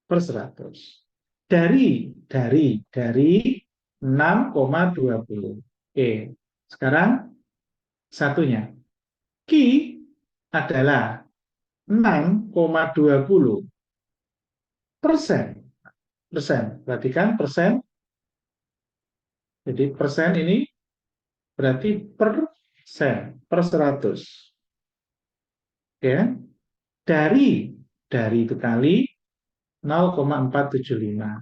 per 100. Dari 6,20. Oke. Sekarang satunya. Q adalah 6,20 persen. Berarti kan persen, jadi persen ini berarti persen, per 100. Ya, dari itu kali 0,475.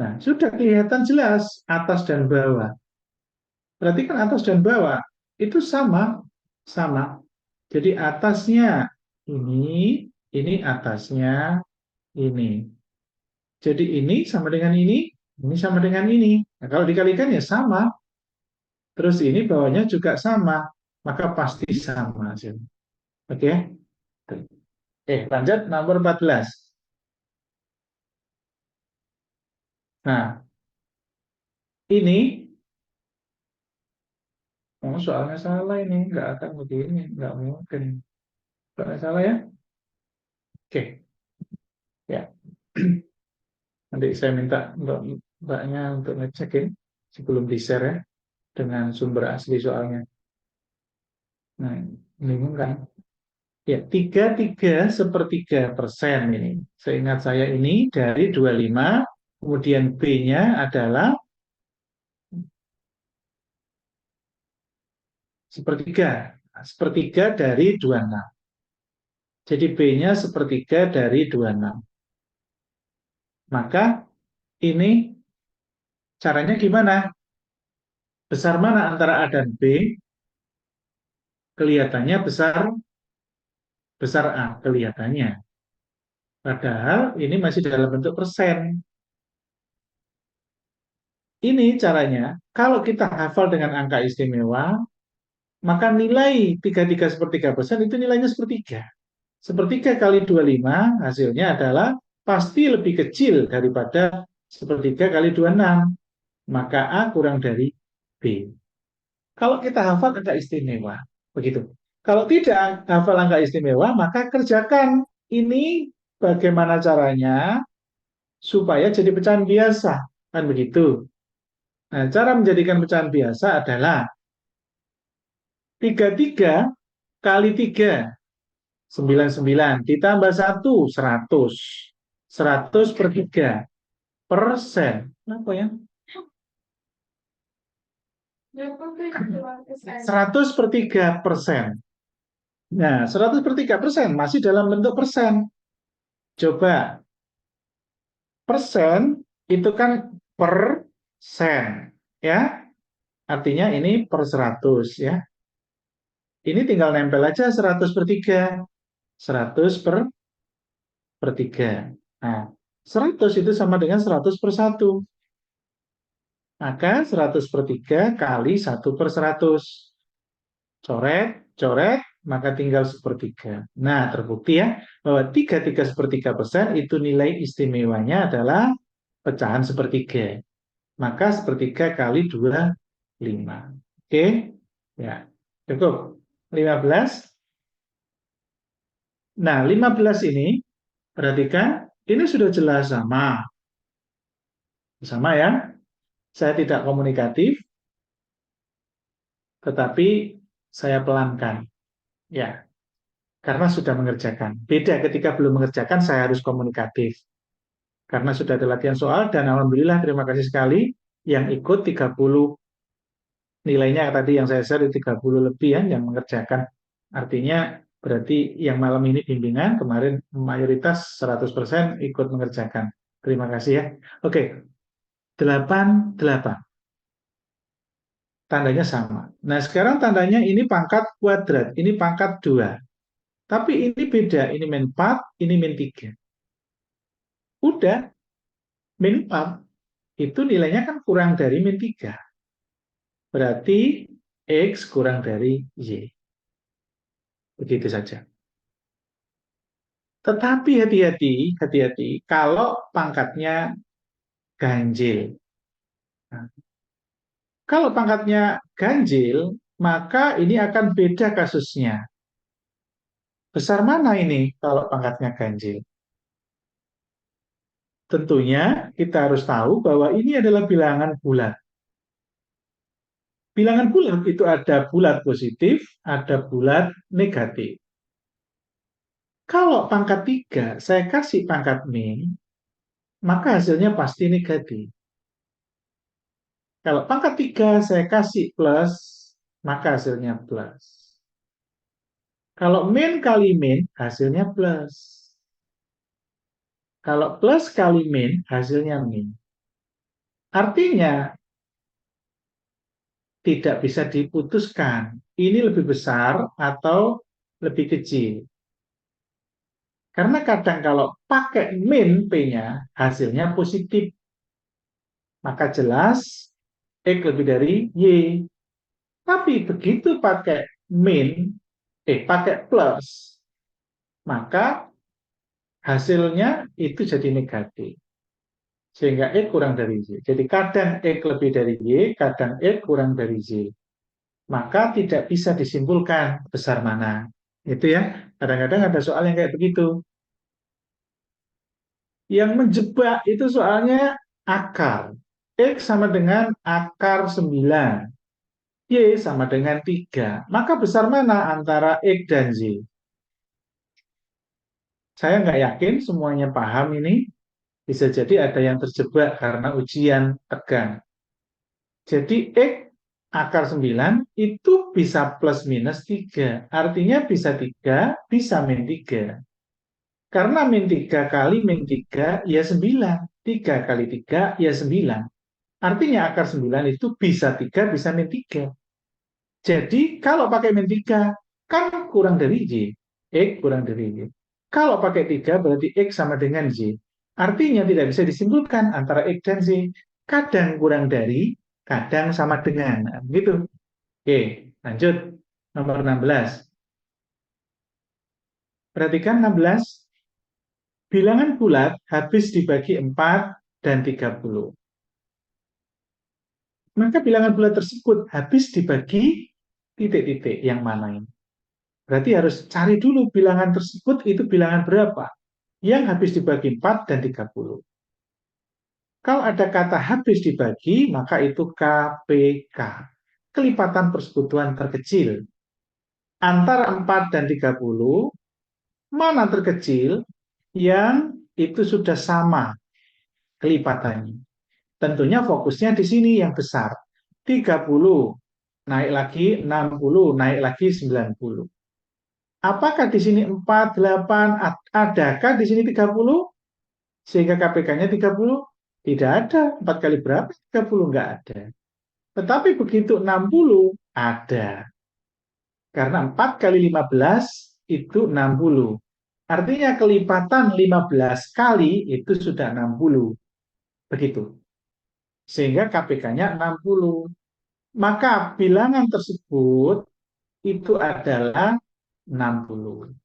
Nah, sudah kelihatan jelas atas dan bawah. Berarti kan atas dan bawah itu sama, sama. Jadi atasnya ini atasnya ini. Jadi ini sama dengan ini sama dengan ini. Nah, kalau dikalikan ya sama. Terus ini bawahnya juga sama, maka pasti sama hasilnya. Oke. Lanjut nomor 14. Nah, ini soalnya salah ini, nggak akan begini, nggak mungkin. Soalnya salah ya. Oke, ya. Nanti saya minta mbaknya untuk ngecekin sebelum di-share ya dengan sumber asli soalnya. Nah, bingung kan? Ya, 33/3% ini. Seingat saya ini dari 25, kemudian B-nya adalah sepertiga. Sepertiga dari 26. Jadi B-nya sepertiga dari 26. Maka ini caranya gimana? Besar mana antara A dan B? Kelihatannya besar A kelihatannya. Padahal ini masih dalam bentuk persen. Ini caranya, kalau kita hafal dengan angka istimewa, maka nilai 33/3% itu nilainya sepertiga. Sepertiga kali 25 hasilnya adalah pasti lebih kecil daripada sepertiga kali 26. Maka A kurang dari B. Kalau kita hafal angka istimewa, begitu. Kalau tidak hafal angka istimewa, maka kerjakan ini bagaimana caranya supaya jadi pecahan biasa. Kan begitu. Nah, cara menjadikan pecahan biasa adalah 33 kali 3, 99. Ditambah 1, 100. 100/3 persen. Apa ya? 100/3 persen. Nah, 100/3 persen masih dalam bentuk persen. Coba, persen itu kan persen. Ya, artinya ini per 100 ya. Ini tinggal nempel aja 100/3. 100/3. Nah, 100 itu sama dengan 100/1. Maka 100/3 kali 1/100. Coret, coret, maka tinggal sepertiga. Nah, terbukti ya bahwa 33/3% itu nilai istimewanya adalah pecahan sepertiga. Maka sepertiga kali 2, 5. Oke? Ya, cukup. 15. Nah, 15 ini, perhatikan, ini sudah jelas sama. Sama ya. Saya tidak komunikatif, tetapi saya pelankan. Ya, karena sudah mengerjakan. Beda ketika belum mengerjakan, saya harus komunikatif. Karena sudah ada latihan soal, dan alhamdulillah terima kasih sekali yang ikut 30 nilainya tadi yang saya share 30 lebih ya, yang mengerjakan. Artinya berarti yang malam ini bimbingan, kemarin mayoritas 100% ikut mengerjakan. Terima kasih ya. Oke, 8, 8. Tandanya sama. Nah, sekarang tandanya ini pangkat kuadrat, ini pangkat 2. Tapi ini beda, ini min 4, ini min 3. Udah, min 4 itu nilainya kan kurang dari min 3. Berarti X kurang dari Y. Begitu saja. Tetapi hati-hati kalau pangkatnya ganjil. Nah, kalau pangkatnya ganjil, maka ini akan beda kasusnya. Besar mana ini kalau pangkatnya ganjil? Tentunya kita harus tahu bahwa ini adalah bilangan bulat. Bilangan bulat itu ada bulat positif, ada bulat negatif. Kalau pangkat 3 saya kasih pangkat min, maka hasilnya pasti negatif. Kalau pangkat 3 saya kasih plus, maka hasilnya plus. Kalau min kali min, hasilnya plus. Kalau plus kali min, hasilnya min. Artinya, tidak bisa diputuskan. Ini lebih besar atau lebih kecil. Karena kadang kalau pakai min P-nya, hasilnya positif. Maka jelas X lebih dari Y. Tapi begitu pakai min, pakai plus, maka hasilnya itu jadi negatif. Sehingga X kurang dari Y. Jadi kadang X lebih dari Y, kadang X kurang dari Y. Maka tidak bisa disimpulkan besar mana. Itu ya, kadang-kadang ada soal yang kayak begitu. Yang menjebak itu soalnya akar. X sama dengan akar 9. Y sama dengan 3. Maka besar mana antara X dan Y? Saya nggak yakin semuanya paham ini. Bisa jadi ada yang terjebak karena ujian tegang. Jadi X akar 9 itu bisa plus minus 3. Artinya bisa 3, bisa min 3. Karena min 3 kali min 3 ya 9. 3 kali 3 ya 9. Artinya akar 9 itu bisa 3, bisa min 3. Jadi kalau pakai min 3 kan kurang dari Y. X kurang dari Y. Kalau pakai 3 berarti X sama dengan Y. Artinya tidak bisa disimpulkan antara X dan Y. Kadang kurang dari, kadang sama dengan. Nah, begitu. Oke, lanjut. Nomor 16. Perhatikan 16. Bilangan bulat habis dibagi 4 dan 30. Maka bilangan bulat tersebut habis dibagi titik-titik yang mana ini. Berarti harus cari dulu bilangan tersebut itu bilangan berapa. Yang habis dibagi 4 dan 30. Kalau ada kata habis dibagi, maka itu KPK. Kelipatan persekutuan terkecil. Antara 4 dan 30, mana terkecil yang itu sudah sama kelipatannya. Tentunya fokusnya di sini yang besar. 30 naik lagi 60, naik lagi 90. Apakah di sini 4, 8, adakah di sini 30? Sehingga KPK-nya 30? Tidak ada. 4 kali berapa? 30 enggak ada. Tetapi begitu 60 ada. Karena 4 kali 15 itu 60. Artinya kelipatan 15 kali itu sudah 60. Begitu. Sehingga KPK-nya 60. Maka bilangan tersebut itu adalah 60.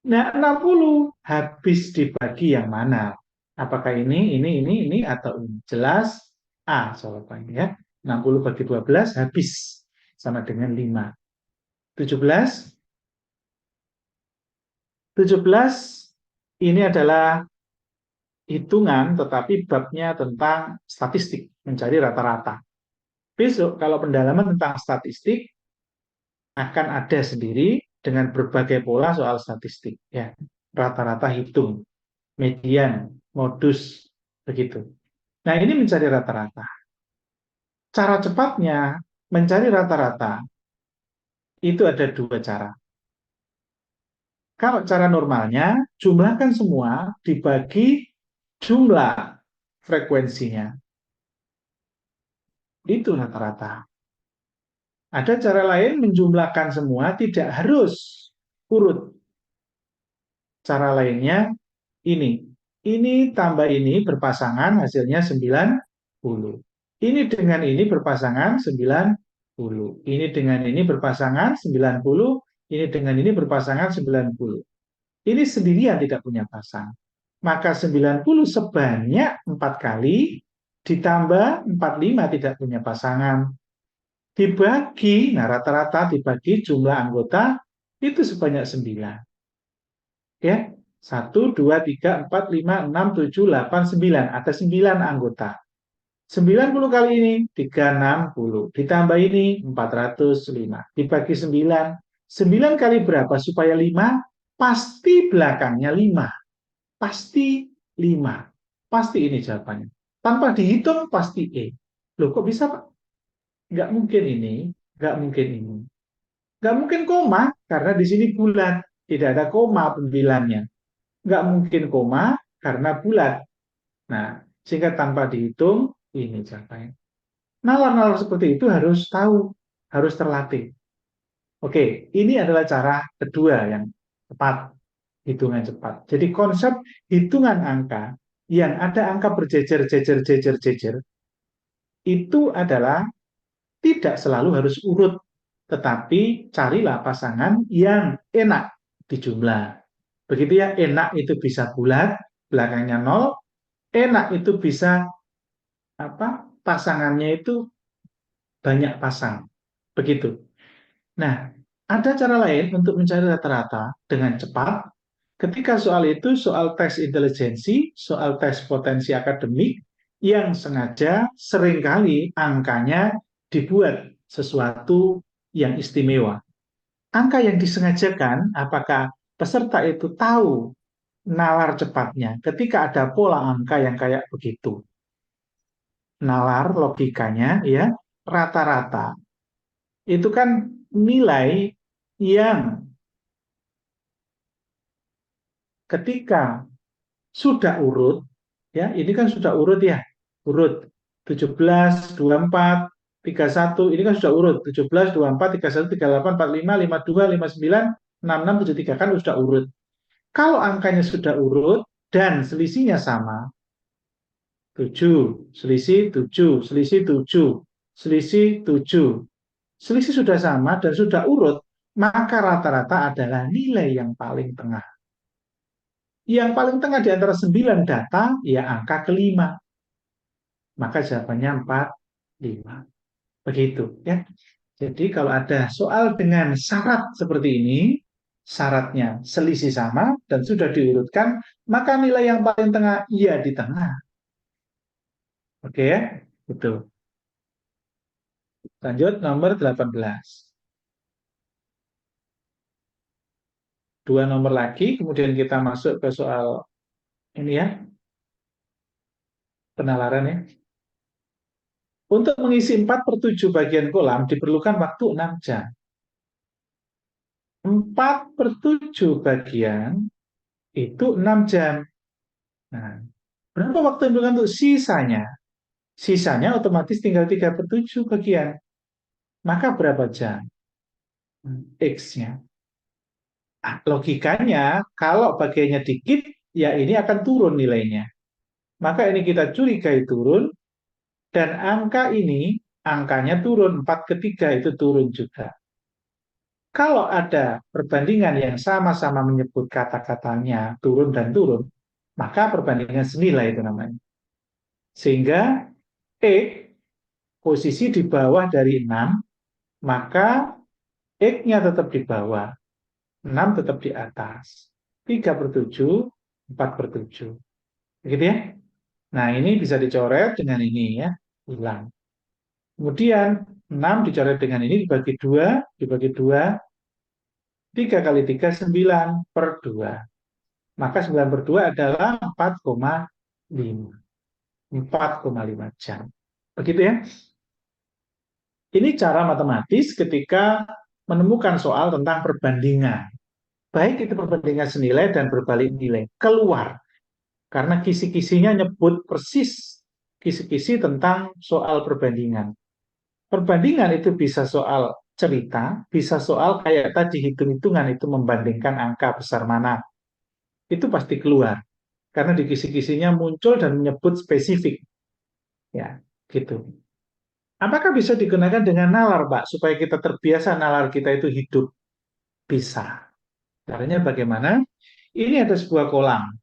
Nah, 60 habis dibagi yang mana? Apakah ini, atau ini? Jelas A jawabannya ya. 60 bagi 12 habis sama dengan 5. 17. 17 ini adalah hitungan tetapi babnya tentang statistik, mencari rata-rata. Besok kalau pendalaman tentang statistik akan ada sendiri dengan berbagai pola soal statistik ya. Rata-rata hitung, median, modus begitu. Nah, ini mencari rata-rata. Cara cepatnya mencari rata-rata itu ada dua cara. Kalau cara normalnya, jumlahkan semua dibagi jumlah frekuensinya. Itu rata-rata. Ada cara lain menjumlahkan semua tidak harus urut. Cara lainnya ini. Ini tambah ini berpasangan hasilnya 90. Ini dengan ini berpasangan 90. Ini dengan ini berpasangan 90. Ini dengan ini berpasangan 90. Ini sendirian tidak punya pasang. Maka 90 sebanyak 4 kali ditambah 45 tidak punya pasangan. Dibagi, nah rata-rata dibagi jumlah anggota itu sebanyak 9. Ya, 1, 2, 3, 4, 5, 6, 7, 8, 9. Ada 9 anggota. 90 kali ini 360. Ditambah ini 405. Dibagi 9. 9 kali berapa supaya 5? Pasti belakangnya 5. Pasti 5. Pasti ini jawabannya. Tanpa dihitung pasti E. Loh kok bisa Pak? Nggak mungkin ini. Nggak mungkin ini. Nggak mungkin koma karena di sini bulat. Tidak ada koma pembilangnya. Nggak mungkin koma karena bulat. Nah, sehingga tanpa dihitung, ini jawabannya. Nalar-nalar seperti itu harus tahu, harus terlatih. Oke, ini adalah cara kedua yang tepat, hitungan cepat. Jadi konsep hitungan angka yang ada angka berjejer, jejer, jejer, jejer, itu adalah tidak selalu harus urut, tetapi carilah pasangan yang enak dijumlah. Begitu ya, enak itu bisa bulat, belakangnya nol, enak itu bisa apa? Pasangannya itu banyak pasang. Begitu. Nah, ada cara lain untuk mencari rata-rata dengan cepat. Ketika soal itu soal tes intelijensi, soal tes potensi akademik, yang sengaja seringkali angkanya dibuat sesuatu yang istimewa. Angka yang disengajakan, apakah peserta itu tahu nalar cepatnya ketika ada pola angka yang kayak begitu. Nalar logikanya ya, rata-rata itu kan nilai yang ketika sudah urut, ya ini kan sudah urut ya, urut 17, 24, 31, ini kan sudah urut 17, 24, 31, 38, 45, 52, 59, 66, 73 kan sudah urut. Kalau angkanya sudah urut dan selisihnya sama, 7, selisih 7, selisih 7, selisih 7, selisih sudah sama dan sudah urut, maka rata-rata adalah nilai yang paling tengah. Yang paling tengah di antara 9 data, ya angka kelima. Maka jawabannya 4, 5. Begitu ya. Jadi kalau ada soal dengan syarat seperti ini, syaratnya selisih sama dan sudah diurutkan, maka nilai yang paling tengah, ya di tengah. Oke ya, itu. Lanjut nomor 18. Dua nomor lagi, kemudian kita masuk ke soal ini ya, penalaran ya. Untuk mengisi 4/7 bagian kolam diperlukan waktu 6 jam. 4/7 bagian itu 6 jam. Nah, berapa waktu yang diperlukan untuk sisanya? Sisanya otomatis tinggal 3/7 bagian. Maka berapa jam? X-nya. Nah, logikanya, kalau bagiannya dikit, ya ini akan turun nilainya. Maka ini kita curigai turun, dan angka ini, angkanya turun, 4/3 itu turun juga. Kalau ada perbandingan yang sama-sama menyebut kata-katanya turun dan turun, maka perbandingan senilai itu namanya. Sehingga E posisi di bawah dari 6, maka X-nya tetap di bawah, 6 tetap di atas. 3/7, 4/7. Begitu ya? Nah, ini bisa dicoret dengan ini ya, hilang. Kemudian 6 dicoret dengan ini dibagi 2, 3 kali 3, 9/2. Maka 9/2 adalah 4,5. 4,5 jam. Begitu ya. Ini cara matematis ketika menemukan soal tentang perbandingan. Baik itu perbandingan senilai dan berbalik nilai. Keluar. Karena kisi-kisinya nyebut persis kisi-kisi tentang soal perbandingan. Perbandingan itu bisa soal cerita, bisa soal kayak tadi hitung-hitungan itu membandingkan angka besar mana. Itu pasti keluar. Karena di kisi-kisinya muncul dan menyebut spesifik. Ya, gitu. Apakah bisa digunakan dengan nalar, Pak, supaya kita terbiasa nalar kita itu hidup? Bisa. Caranya bagaimana? Ini ada sebuah kolam.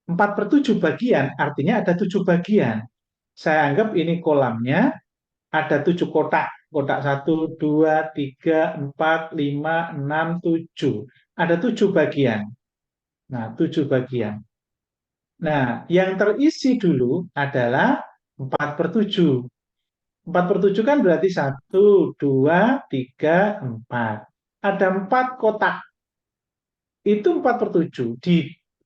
4/7 bagian, artinya ada 7 bagian. Saya anggap ini kolamnya ada 7 kotak. Kotak 1, 2, 3, 4, 5, 6, 7. Ada 7 bagian. Nah, 7 bagian. Nah, yang terisi dulu adalah 4/7. 4/7 kan berarti 1, 2, 3, 4. Ada 4 kotak. Itu 4/7.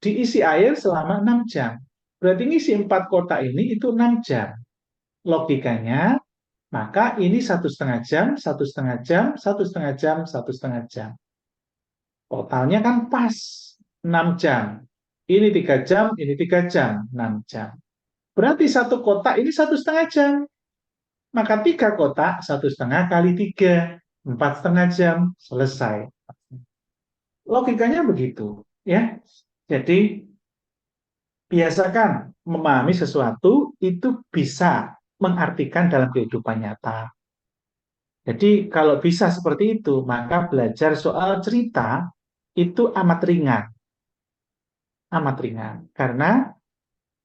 Diisi air selama 6 jam. Berarti ngisi 4 kotak ini itu 6 jam. Logikanya, maka ini 1,5 jam, 1,5 jam, 1,5 jam, 1,5 jam. Totalnya kan pas 6 jam. Ini 3 jam, ini 3 jam, 6 jam. Berarti satu kotak ini 1,5 jam. Maka 3 kotak, 1,5 kali 3, 4,5 jam, selesai. Logikanya begitu, ya. Jadi biasakan memahami sesuatu itu bisa mengartikan dalam kehidupan nyata. Jadi kalau bisa seperti itu, maka belajar soal cerita itu amat ringan. Amat ringan. Karena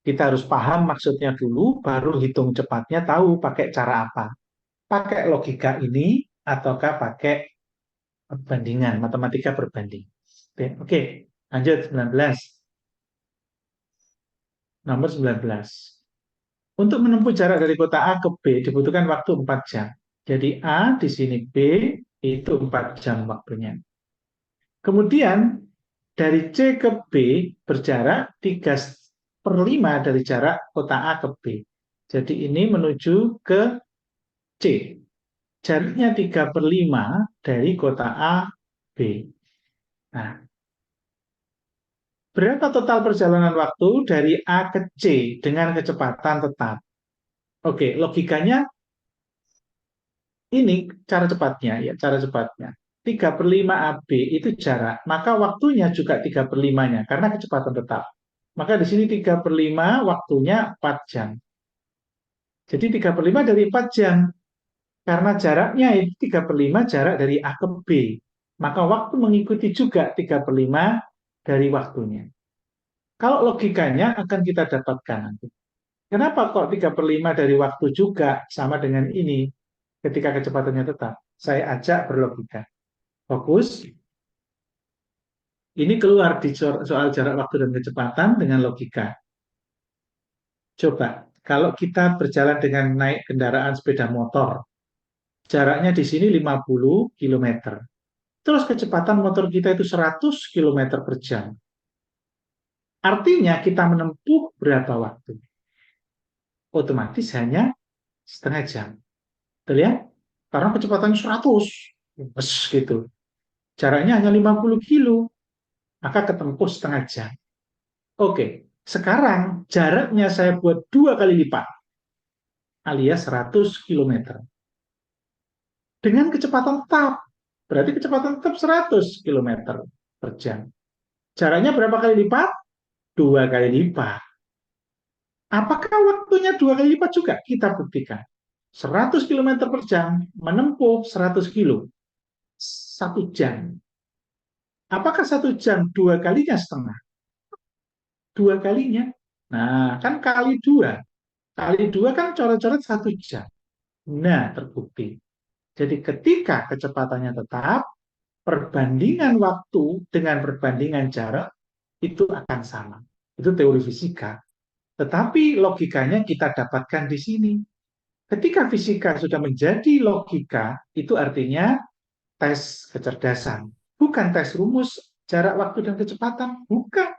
kita harus paham maksudnya dulu, baru hitung cepatnya tahu pakai cara apa. Pakai logika ini, ataukah pakai perbandingan, matematika berbanding. Oke, lanjut 19. Nomor 19. Untuk menempuh jarak dari kota A ke B dibutuhkan waktu 4 jam. Jadi A di sini, B itu 4 jam waktunya. Kemudian dari C ke B berjarak 3/5 dari jarak kota A ke B. Jadi ini menuju ke C. Jaraknya 3/5 dari kota A, B. Nah, berapa total perjalanan waktu dari A ke C dengan kecepatan tetap? Oke, logikanya ini cara cepatnya, ya, cara cepatnya. 3/5 AB itu jarak, maka waktunya juga 3/5-nya, karena kecepatan tetap. Maka di sini 3/5 waktunya 4 jam. Jadi 3/5 dari 4 jam. Karena jaraknya itu 3/5 jarak dari A ke B. Maka waktu mengikuti juga 3/5 dari waktunya. Kalau logikanya akan kita dapatkan nanti. Kenapa kok 3/5 dari waktu juga sama dengan ini ketika kecepatannya tetap? Saya ajak berlogika. Fokus. Ini keluar di soal jarak waktu dan kecepatan dengan logika. Coba, kalau kita berjalan dengan naik kendaraan sepeda motor, jaraknya di sini 50 km. Terus kecepatan motor kita itu 100 km per jam. Artinya kita menempuh berapa waktu? Otomatis hanya setengah jam. Betul ya? Karena kecepatan 100. Bes, gitu. Jaraknya hanya 50 kilo. Maka ketempuh setengah jam. Oke, sekarang jaraknya saya buat 2 kali lipat, alias 100 km. Dengan kecepatan tetap. Berarti kecepatan tetap 100 km per jam. Jaraknya berapa kali lipat? 2 kali lipat. Apakah waktunya 2 kali lipat juga? Kita buktikan. 100 km per jam menempuh 100 kilo. 1 jam. Apakah 1 jam 2 kalinya setengah? 2 kalinya. Nah, kan kali 2. Kali 2 kan coret-coret 1 jam. Nah, terbukti. Jadi ketika kecepatannya tetap, perbandingan waktu dengan perbandingan jarak itu akan sama. Itu teori fisika. Tetapi logikanya kita dapatkan di sini. Ketika fisika sudah menjadi logika, itu artinya tes kecerdasan. Bukan tes rumus jarak waktu dan kecepatan. Bukan.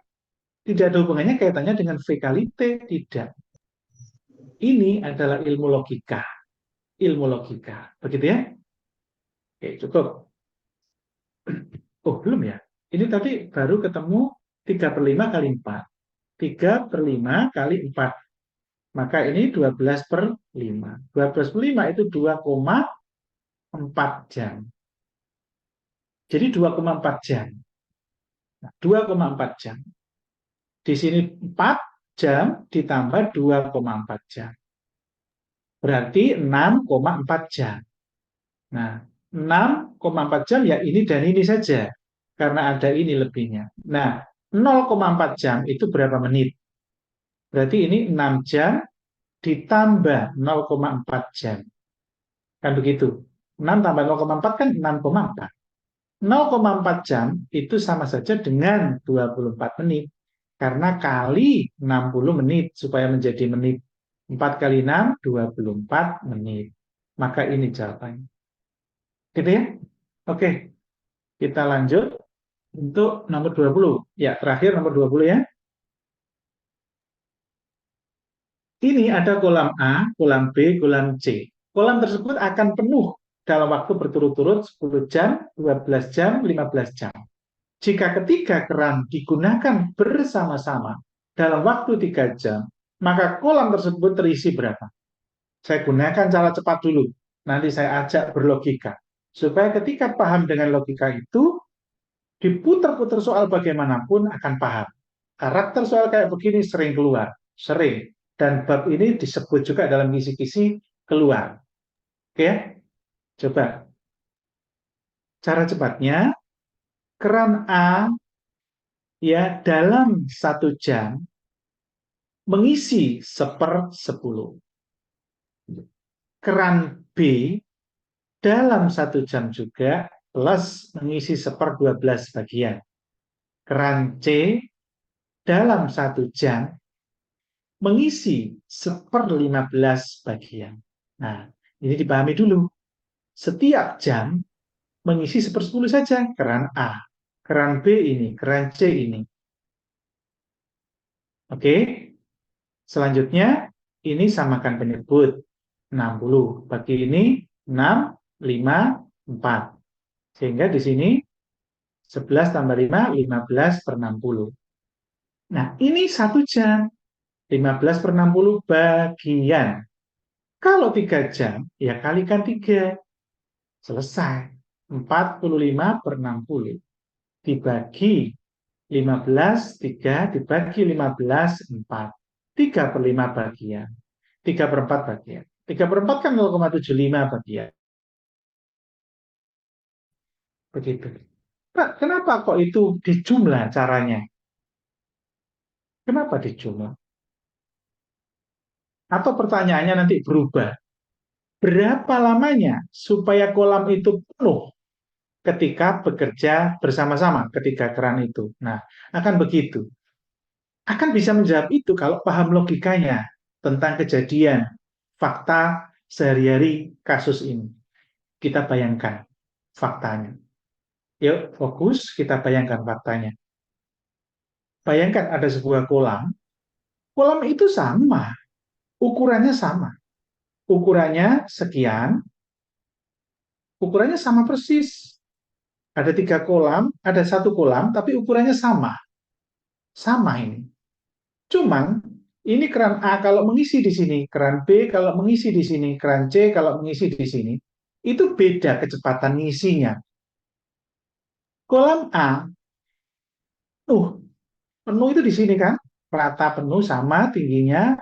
Tidak ada hubungannya kaitannya dengan fekalite. Tidak. Ini adalah ilmu logika. Ilmu logika. Begitu ya? Oke, cukup. Oh, belum ya? Ini tadi baru ketemu 3/5 kali 4. 3/5 kali 4. Maka ini 12/5. 12/5 itu 2,4 jam. Jadi 2,4 jam. Nah, 2,4 jam. Di sini 4 jam ditambah 2,4 jam. Berarti 6,4 jam. Nah, 6,4 jam ya ini dan ini saja. Karena ada ini lebihnya. Nah, 0,4 jam itu berapa menit? Berarti ini 6 jam ditambah 0,4 jam. Kan begitu. 6 tambah 0,4 kan 6,4. 0,4 jam itu sama saja dengan 24 menit. Karena kali 60 menit supaya menjadi menit. 4 kali 6, 24 menit. Maka ini jawabannya. Gitu ya? Oke, kita lanjut untuk nomor 20. Ya, terakhir nomor 20 ya. Ini ada kolam A, kolam B, kolam C. Kolam tersebut akan penuh dalam waktu berturut-turut 10 jam, 12 jam, 15 jam. Jika ketiga keran digunakan bersama-sama dalam waktu 3 jam, maka kolam tersebut terisi berapa? Saya gunakan cara cepat dulu. Nanti saya ajak berlogika. Supaya ketika paham dengan logika itu, diputar-putar soal bagaimanapun akan paham. Karakter soal kayak begini sering keluar. Sering. Dan bab ini disebut juga dalam kisi-kisi keluar. Oke, coba. Cara cepatnya, keran A ya dalam 1 jam mengisi 1/10. Keran B dalam 1 jam juga plus mengisi 1/12 bagian. Keran C dalam 1 jam mengisi 1/15 bagian. Nah, ini dipahami dulu. Setiap jam mengisi 1/10 saja keran A. Keran B ini, keran C ini. Oke, selanjutnya ini samakan penyebut. 60. Bagi ini 6, 5, 4. Sehingga di sini 11 tambah 5, 15/60. Nah, ini 1 jam. 15/60 bagian. Kalau 3 jam, ya kalikan 3. Selesai. 45/60. Dibagi 15, 3. Dibagi 15, 4. 3/5 bagian. 3/4 bagian. 3/4 kan 0,75 bagian. Begitu. Pak, kenapa kok itu dijumlah caranya? Kenapa dijumlah? Atau pertanyaannya nanti berubah. Berapa lamanya supaya kolam itu penuh ketika bekerja bersama-sama, ketika keran itu? Nah, akan begitu. Akan bisa menjawab itu kalau paham logikanya tentang kejadian, fakta sehari-hari kasus ini. Kita bayangkan faktanya. Yuk, fokus, kita bayangkan faktanya. Bayangkan ada sebuah kolam, kolam itu sama, ukurannya sama. Ukurannya sekian, ukurannya sama persis. Ada 3 kolam, ada 1 kolam, tapi ukurannya sama. Sama ini. Cuman, ini keran A kalau mengisi di sini, keran B kalau mengisi di sini, keran C kalau mengisi di sini, itu beda kecepatan ngisinya. Kolam A, penuh itu di sini kan, rata penuh sama tingginya,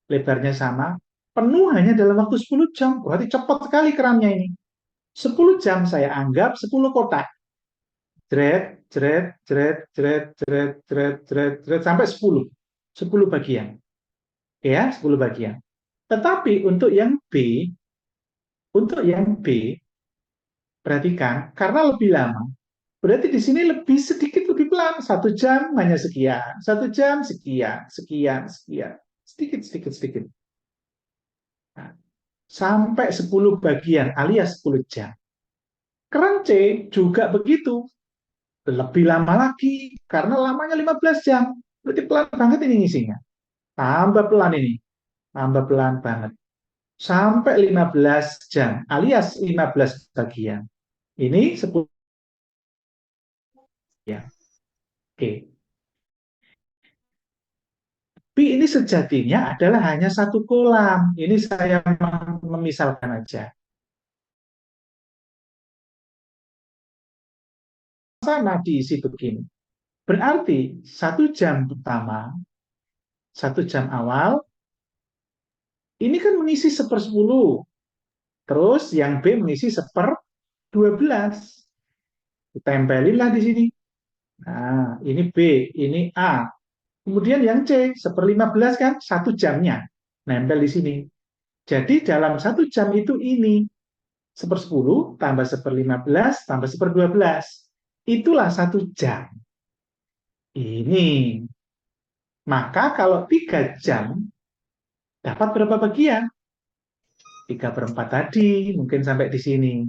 lebarnya sama, penuh hanya dalam waktu 10 jam, berarti cepat sekali kerannya ini. 10 jam saya anggap 10 kotak. Jret, jret, jret, jret, jret, jret, jret, jret, sampai 10. 10 bagian. Ya, 10 bagian. Tetapi untuk yang B, perhatikan, karena lebih lama, berarti di sini lebih sedikit lebih pelan. 1 jam hanya sekian, 1 jam sekian, sekian, sekian, sedikit, sedikit, sedikit. Nah, sampai 10 bagian alias 10 jam. Keran C juga begitu, lebih lama lagi karena lamanya 15 jam. Berarti pelan banget ini ngisinya. Tambah pelan ini, tambah pelan banget. Sampai 15 jam alias 15 bagian. Ini 10 ya. Oke. Tapi ini sejatinya adalah hanya 1 kolam. Ini saya memisalkan aja. Sama diisi begini. Berarti 1 jam pertama, 1 jam awal, ini kan mengisi 1/10. Terus yang B mengisi 1/12. Tempelinlah di sini. Nah, ini B, ini A. Kemudian yang C, 1/15 kan, 1 jamnya. Nempel di sini. Jadi dalam 1 jam itu ini, 1/10 tambah 1/15 tambah 1/12. Itulah 1 jam. Ini. Maka kalau 3 jam, Dapat berapa bagian? 3/4 tadi, mungkin sampai di sini.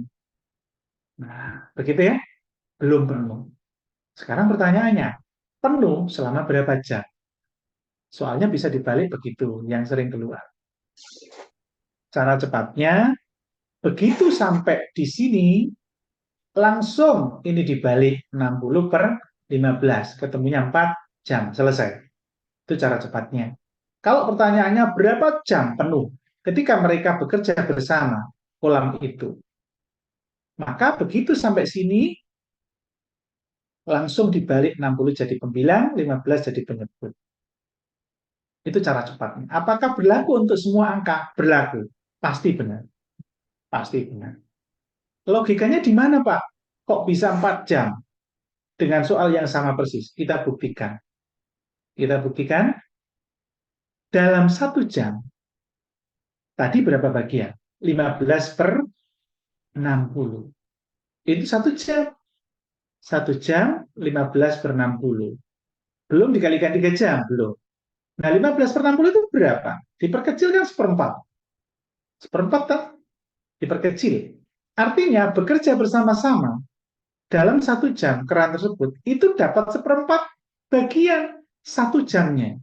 Nah, begitu ya? Belum penuh. Sekarang pertanyaannya, penuh selama berapa jam? Soalnya bisa dibalik begitu, yang sering keluar. Cara cepatnya, begitu sampai di sini, langsung ini dibalik 60/15, ketemunya 4 jam, selesai. Itu cara cepatnya. Kalau pertanyaannya berapa jam penuh ketika mereka bekerja bersama kolam itu, maka begitu sampai sini, langsung dibalik 60 jadi pembilang, 15 jadi penyebut. Itu cara cepatnya. Apakah berlaku untuk semua angka? Berlaku. Pasti benar. Pasti benar. Logikanya di mana, Pak? Kok bisa 4 jam? Dengan soal yang sama persis. Kita buktikan. Kita buktikan dalam 1 jam. Tadi berapa bagian? 15/60. Itu 1 jam. 1 jam 15/60. Belum dikalikan 3 jam. Belum. Nah, 15/60 itu berapa? Diperkecil kan seperempat. Seperempat kan? Diperkecil. Artinya bekerja bersama-sama dalam 1 jam keran tersebut itu dapat seperempat bagian 1 jamnya.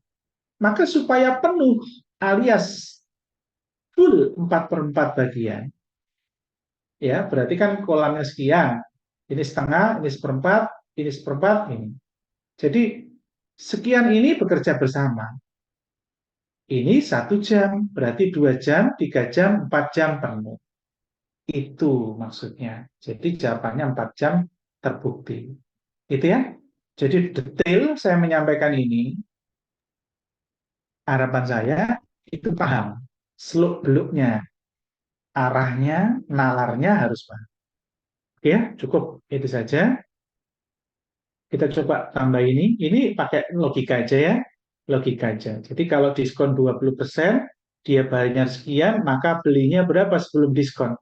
Maka supaya penuh alias full 4/4 bagian, ya berarti kan kolamnya sekian. Ini setengah, ini seperempat, ini seperempat, ini. Jadi sekian ini bekerja bersama. Ini 1 jam, berarti 2 jam, 3 jam, 4 jam penuh. Itu maksudnya. Jadi jawabannya 4 jam terbukti. Itu ya. Jadi detail saya menyampaikan ini, harapan saya itu paham. Seluk-beluknya, arahnya, nalarnya harus paham. Ya, cukup. Itu saja. Kita coba tambah ini. Ini pakai logika aja ya. Logika aja. Jadi kalau diskon 20%, dia bayar sekian, maka belinya berapa sebelum diskon?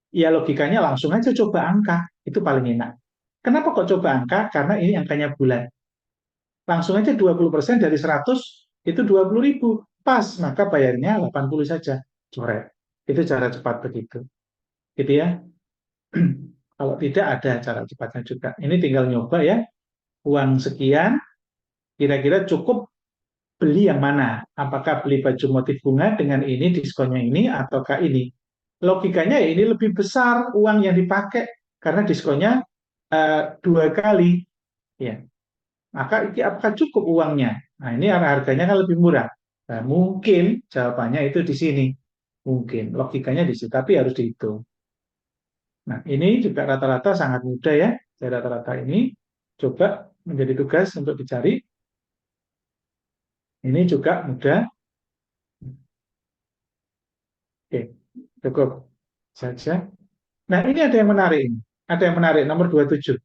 Ya logikanya langsung aja coba angka. Itu paling enak. Kenapa kok coba angka? Karena ini angkanya bulan. Langsung aja 20% dari 100 itu 20.000. Pas, maka bayarnya 80 saja. Coret. Itu cara cepat begitu. Gitu ya. Kalau tidak ada cara cepatnya juga. Ini tinggal nyoba ya. Uang sekian, kira-kira cukup beli yang mana? Apakah beli baju motif bunga dengan ini, diskonnya ini, ataukah ini? Logikanya ya ini lebih besar uang yang dipakai karena diskonnya 2 kali. Ya, maka ini apakah cukup uangnya? Nah, ini harganya kan lebih murah. Nah, mungkin jawabannya itu di sini. Mungkin logikanya di situ, tapi harus dihitung. Nah, ini juga rata-rata sangat mudah ya. Dari rata-rata ini coba menjadi tugas untuk dicari. Ini juga mudah. Oke, cukup saja. Nah, ini ada yang menarik ini. Ada yang menarik nomor 27.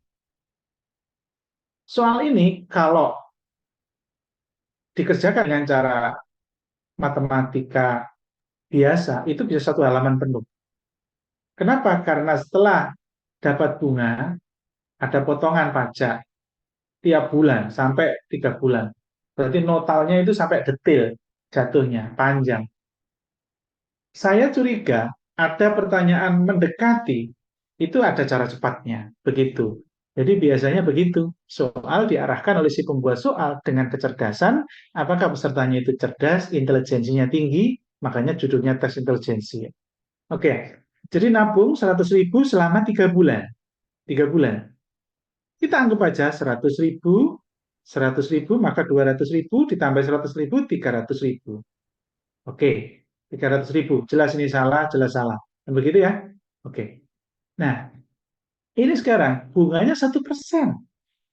Soal ini kalau dikerjakan dengan cara matematika biasa, itu bisa 1 halaman penuh. Kenapa? Karena setelah dapat bunga, ada potongan pajak tiap bulan sampai 3 bulan. Berarti notalnya itu sampai detail jatuhnya, panjang. Saya curiga ada pertanyaan mendekati, itu ada cara cepatnya. Begitu. Jadi biasanya begitu. Soal diarahkan oleh si pembuat soal dengan kecerdasan, apakah pesertanya itu cerdas, intelijensinya tinggi, makanya judulnya tes intelijensi. Oke, jadi nabung 100.000 selama 3 bulan. 3 bulan. Kita anggap aja 100.000, 100.000 maka 200.000 ditambah 100.000, 300.000. Oke, 300.000. Jelas ini salah, jelas salah. Dan begitu ya? Oke. Nah, ini sekarang bunganya 1%.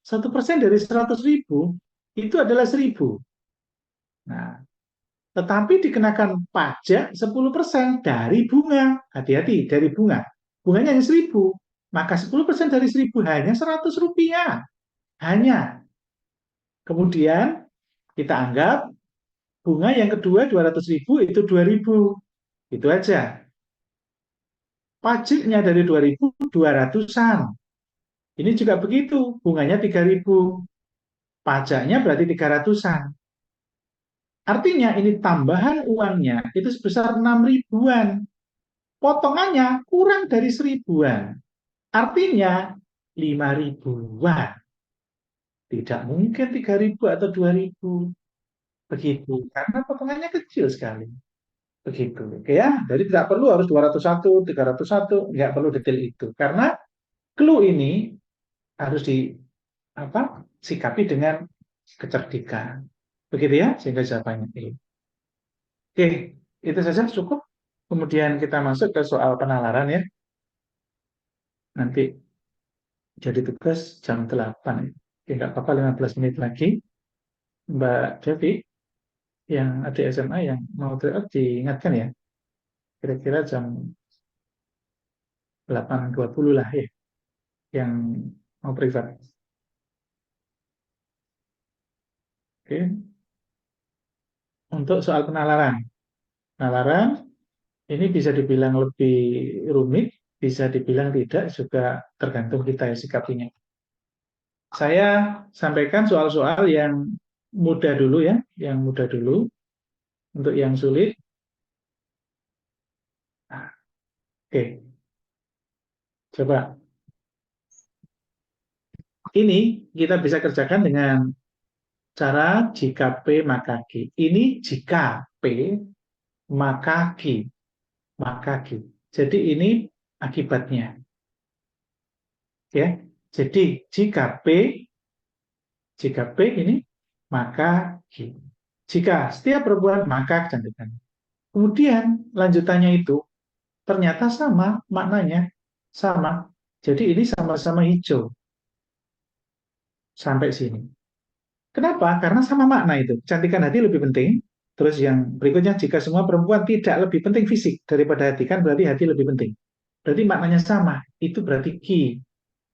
1% dari 100.000 itu adalah 1.000. Nah, tetapi dikenakan pajak 10% dari bunga. Hati-hati, dari bunga. Bunganya hanya 1.000. Maka 10% dari 1.000 hanya Rp100. Hanya. Kemudian kita anggap bunga yang kedua 200.000 itu 2.000. Itu aja. Pajaknya dari 2.000, 200-an. Ini juga begitu, bunganya 3.000. Pajaknya berarti 300-an. Artinya ini tambahan uangnya itu sebesar 6 ribuan. Potongannya kurang dari 1.000-an. Artinya 5 ribuan. Tidak mungkin 3.000 atau 2.000. Begitu. Karena potongannya kecil sekali. Begitu. Oke ya. Jadi tidak perlu harus 201, 301. Nggak perlu detail itu. Karena clue ini harus di apa sikapi dengan kecerdikan. Begitu ya. Sehingga jawabannya E. Oke. Itu saja cukup. Kemudian kita masuk ke soal penalaran ya. Nanti jadi tugas jam 8 ya. Oke, nggak apa-apa 15 menit lagi. Mbak Devi, yang adik SMA yang mau tryout diingatkan ya. Kira-kira jam 8.20 lah ya. Yang mau privat. Oke. Untuk soal penalaran. Penalaran ini bisa dibilang lebih rumit, bisa dibilang tidak, juga tergantung kita ya sikapinya. Saya sampaikan soal-soal yang mudah dulu ya, yang mudah dulu. Untuk yang sulit, nah, oke, coba. Ini kita bisa kerjakan dengan cara jika P maka Q. Ini jika P maka Q, maka Q. Jadi ini akibatnya, ya. Jadi jika P ini maka Q. Jika setiap perempuan maka kecantikan. Kemudian lanjutannya itu ternyata sama maknanya, sama. Jadi ini sama-sama hijau sampai sini. Kenapa? Karena sama makna itu. Kecantikan hati lebih penting. Terus yang berikutnya, jika semua perempuan tidak lebih penting fisik daripada hati, kan berarti hati lebih penting. Berarti maknanya sama. Itu berarti ki.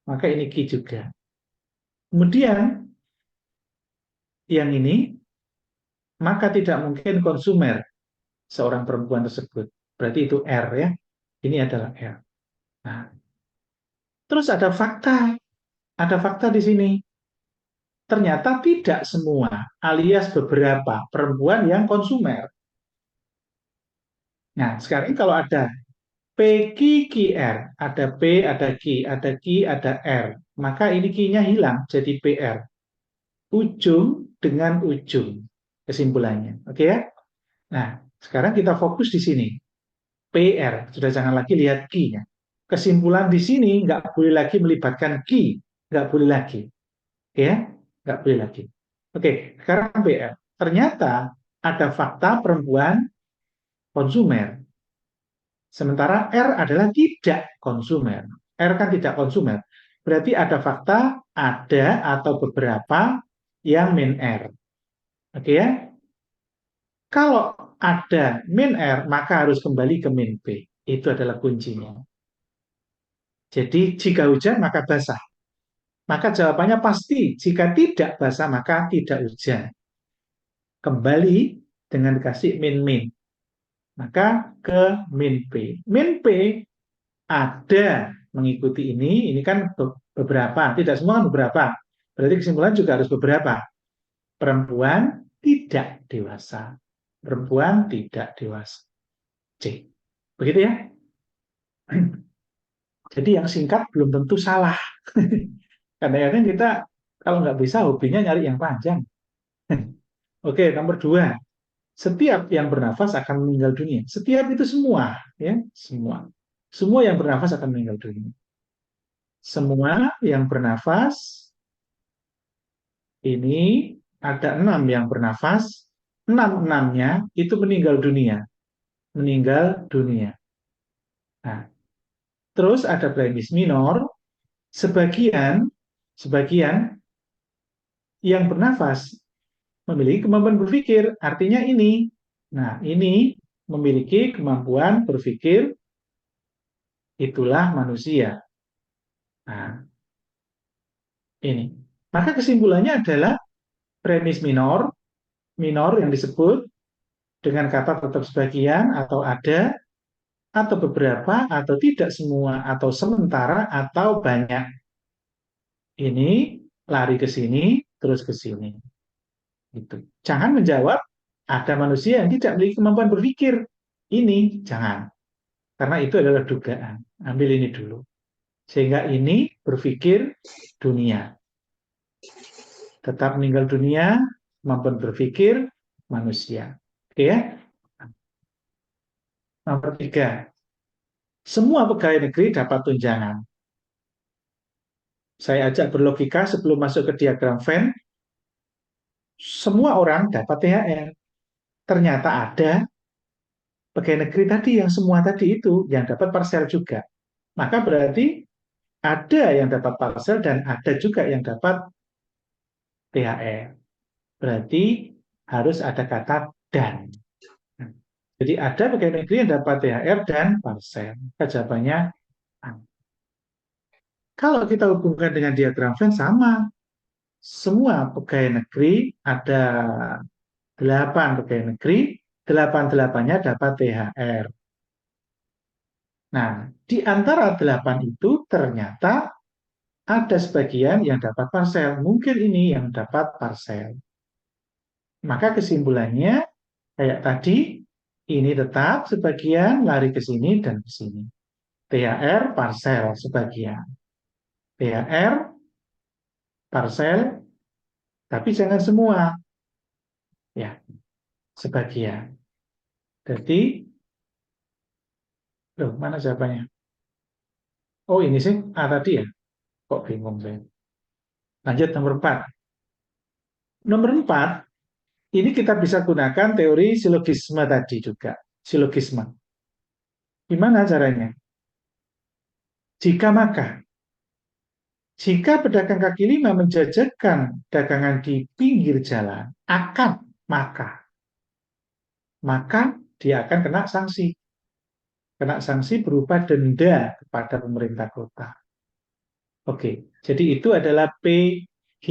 Maka ini ki juga. Kemudian, yang ini, maka tidak mungkin konsumer seorang perempuan tersebut. Berarti itu R ya. Ini adalah R. Nah, terus ada fakta. Ada fakta di sini. Ternyata tidak semua alias beberapa perempuan yang konsumer. Nah, sekarang kalau ada PQQR, ada P, ada Q, ada Q, ada R. Maka ini Q-nya hilang, jadi PR. Ujung dengan ujung, kesimpulannya. Oke ya? Nah, sekarang kita fokus di sini. PR, sudah jangan lagi lihat Q-nya. Kesimpulan di sini nggak boleh lagi melibatkan Q, nggak boleh lagi. Oke ya? Nggak boleh lagi. Oke, sekarang PR. Ternyata ada fakta perempuan konsumer. Sementara R adalah tidak konsumer. R kan tidak konsumer. Berarti ada fakta, ada atau beberapa yang min R. Oke ya? Kalau ada min R, maka harus kembali ke min P. Itu adalah kuncinya. Jadi jika hujan, maka basah. Maka jawabannya pasti, jika tidak basah, maka tidak hujan. Kembali dengan dikasih min-min. Maka ke min P. Min P ada mengikuti ini kan beberapa, tidak semua kan beberapa. Berarti kesimpulan juga harus beberapa. Perempuan tidak dewasa. Perempuan tidak dewasa. C. Begitu ya? Jadi yang singkat belum tentu salah. Kadang-kadang kita kalau nggak bisa hobinya nyari yang panjang. Oke, nomor 2. Setiap yang bernafas akan meninggal dunia. Setiap itu semua, ya, semua. Semua yang bernafas akan meninggal dunia. Semua yang bernafas ini ada 6 yang bernafas, 6-6-nya itu meninggal dunia. Meninggal dunia. Nah, terus ada premis minor, sebagian sebagian yang bernafas memiliki kemampuan berpikir, artinya ini. Nah, ini memiliki kemampuan berpikir, itulah manusia. Nah, ini. Maka kesimpulannya adalah premis minor, minor yang disebut dengan kata tetap sebagian atau ada, atau beberapa, atau tidak semua, atau sementara, atau banyak. Ini lari ke sini, terus ke sini. Gitu. Jangan menjawab ada manusia yang tidak memiliki kemampuan berpikir. Ini jangan, karena itu adalah dugaan. Ambil ini dulu. Sehingga ini berpikir dunia. Tetap meninggal dunia, kemampuan berpikir manusia. Oke ya? Nomor 3. Semua pegawai negeri dapat tunjangan. Saya ajak berlogika sebelum masuk ke diagram Venn. Semua orang dapat THR. Ternyata ada pegawai negeri tadi yang semua tadi itu yang dapat parcel juga. Maka berarti ada yang dapat parcel dan ada juga yang dapat THR. Berarti harus ada kata dan. Jadi ada pegawai negeri yang dapat THR dan parcel. Jawabannya kalau kita hubungkan dengan diagram Venn sama. Semua pegawai negeri ada 8 pegawai negeri, 8-8-nya dapat THR. Nah, di antara 8 itu ternyata ada sebagian yang dapat parcel. Mungkin ini yang dapat parcel. Maka kesimpulannya, kayak tadi, ini tetap sebagian lari ke sini dan ke sini. THR parcel sebagian. THR parcel, tapi jangan semua. Ya, sebagian. Jadi, loh, mana jawabannya? Oh, ini sih A tadi ya. Kok bingung saya. Lanjut nomor 4. Nomor 4, ini kita bisa gunakan teori silogisme tadi juga. Silogisme. Gimana caranya? Jika maka, jika pedagang kaki lima menjajakan dagangan di pinggir jalan, maka dia akan kena sanksi. Kena sanksi berupa denda kepada pemerintah kota. Oke, jadi itu adalah PG.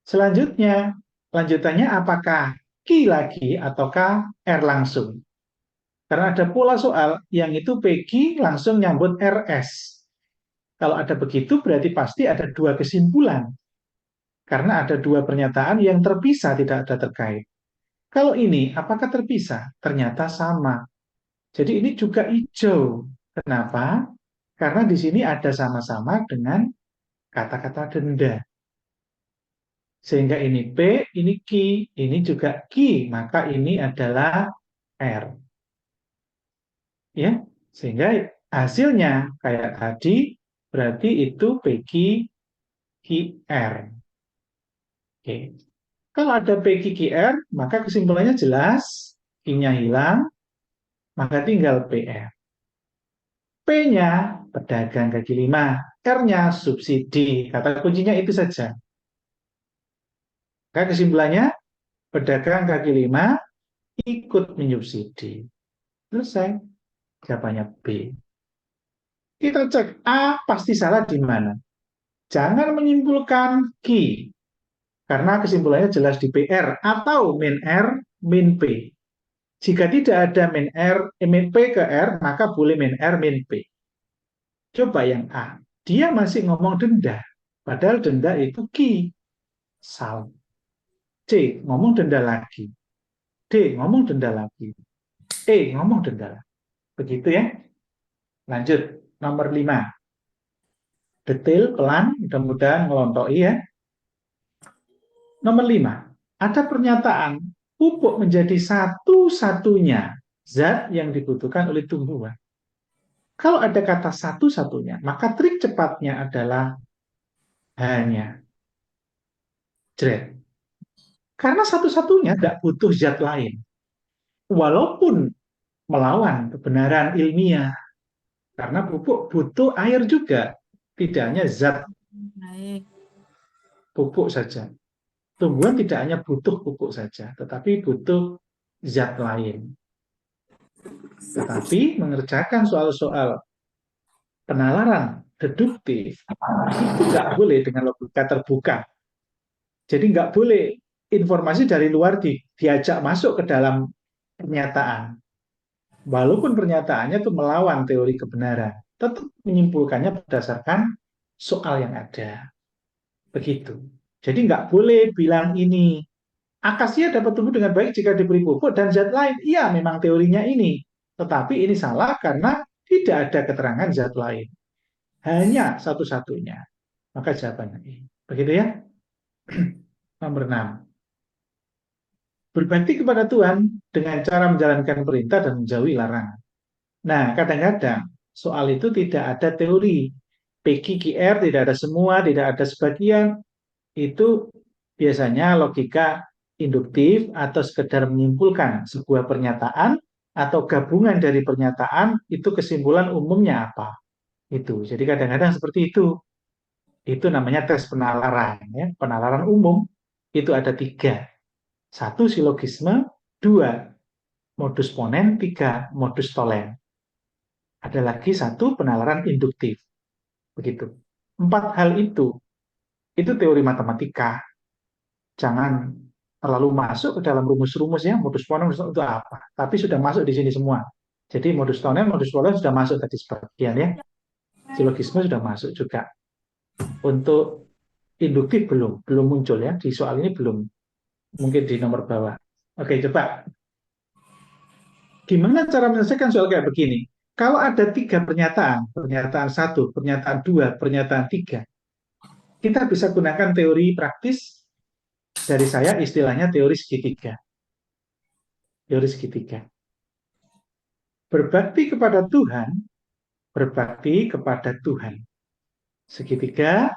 Selanjutnya, lanjutannya apakah Q lagi ataukah R langsung? Karena ada pola soal yang itu PG langsung nyambut RS. Kalau ada begitu berarti pasti ada dua kesimpulan. Karena ada dua pernyataan yang terpisah, tidak ada terkait. Kalau ini, apakah terpisah? Ternyata sama. Jadi ini juga hijau. Kenapa? Karena di sini ada sama-sama dengan kata-kata denda. Sehingga ini P, ini Q, ini juga Q, maka ini adalah R. Ya, sehingga hasilnya kayak tadi berarti itu PQ QR. Oke. Kalau ada PQ QR, maka kesimpulannya jelas, Q-nya hilang, maka tinggal PR. P-nya pedagang kaki lima, R-nya subsidi. Kata kuncinya itu saja. Maka kesimpulannya pedagang kaki lima ikut menyubsidi. Selesai. Jawabannya B. Kita cek A pasti salah di mana. Jangan menyimpulkan Q, karena kesimpulannya jelas di PR atau min R, min P. Jika tidak ada min R, min P ke R, maka boleh min R, min P. Coba yang A. Dia masih ngomong denda, padahal denda itu Q. Salah. C. Ngomong denda lagi. D. Ngomong denda lagi. E. Ngomong denda lagi. Begitu ya. Lanjut. Nomor 5. Detail, pelan, mudah-mudahan ngelontoi ya. Nomor 5, ada pernyataan pupuk menjadi satu-satunya zat yang dibutuhkan oleh tumbuhan. Kalau ada kata satu-satunya, maka trik cepatnya adalah hanya. Jret. Karena satu-satunya tidak butuh zat lain. Walaupun melawan kebenaran ilmiah. Karena pupuk butuh air juga. Tidak hanya zat pupuk saja. Tumbuhan tidak hanya butuh pupuk saja, tetapi butuh zat lain. Tetapi mengerjakan soal-soal penalaran deduktif itu nggak boleh dengan logika terbuka. Jadi nggak boleh informasi dari luar diajak masuk ke dalam pernyataan. Walaupun pernyataannya itu melawan teori kebenaran, tetap menyimpulkannya berdasarkan soal yang ada. Begitu. Jadi nggak boleh bilang ini Akasia dapat tumbuh dengan baik jika diberi pupuk dan zat lain. Iya, memang teorinya ini. Tetapi ini salah karena tidak ada keterangan zat lain. Hanya satu-satunya. Maka jawabannya ini. Begitu ya. Nomor 6. Berbakti kepada Tuhan dengan cara menjalankan perintah dan menjauhi larangan. Nah, kadang-kadang soal itu tidak ada teori. PQQR tidak ada semua, tidak ada sebagian. Itu biasanya logika induktif atau sekedar menyimpulkan sebuah pernyataan atau gabungan dari pernyataan itu kesimpulan umumnya apa. Itu. Jadi kadang-kadang seperti itu. Itu namanya tes penalaran. Ya. Penalaran umum itu ada 3. 1 silogisme, 2 modus ponen, 3 modus tolen. Ada lagi 1 penalaran induktif. Begitu. 4 hal itu teori matematika. Jangan terlalu masuk ke dalam rumus-rumus ya, modus ponen itu apa. Tapi sudah masuk di sini semua. Jadi modus tonen, modus polen sudah masuk tadi sebagian ya. Silogisme sudah masuk juga. Untuk induktif belum muncul ya. Di soal ini belum, mungkin di nomor bawah. Oke, coba. Gimana cara menyelesaikan soal kayak begini? Kalau ada 3 pernyataan, pernyataan 1, pernyataan 2, pernyataan 3, kita bisa gunakan teori praktis dari saya istilahnya teori segitiga. Teori segitiga. Berbakti kepada Tuhan, berbakti kepada Tuhan. Segitiga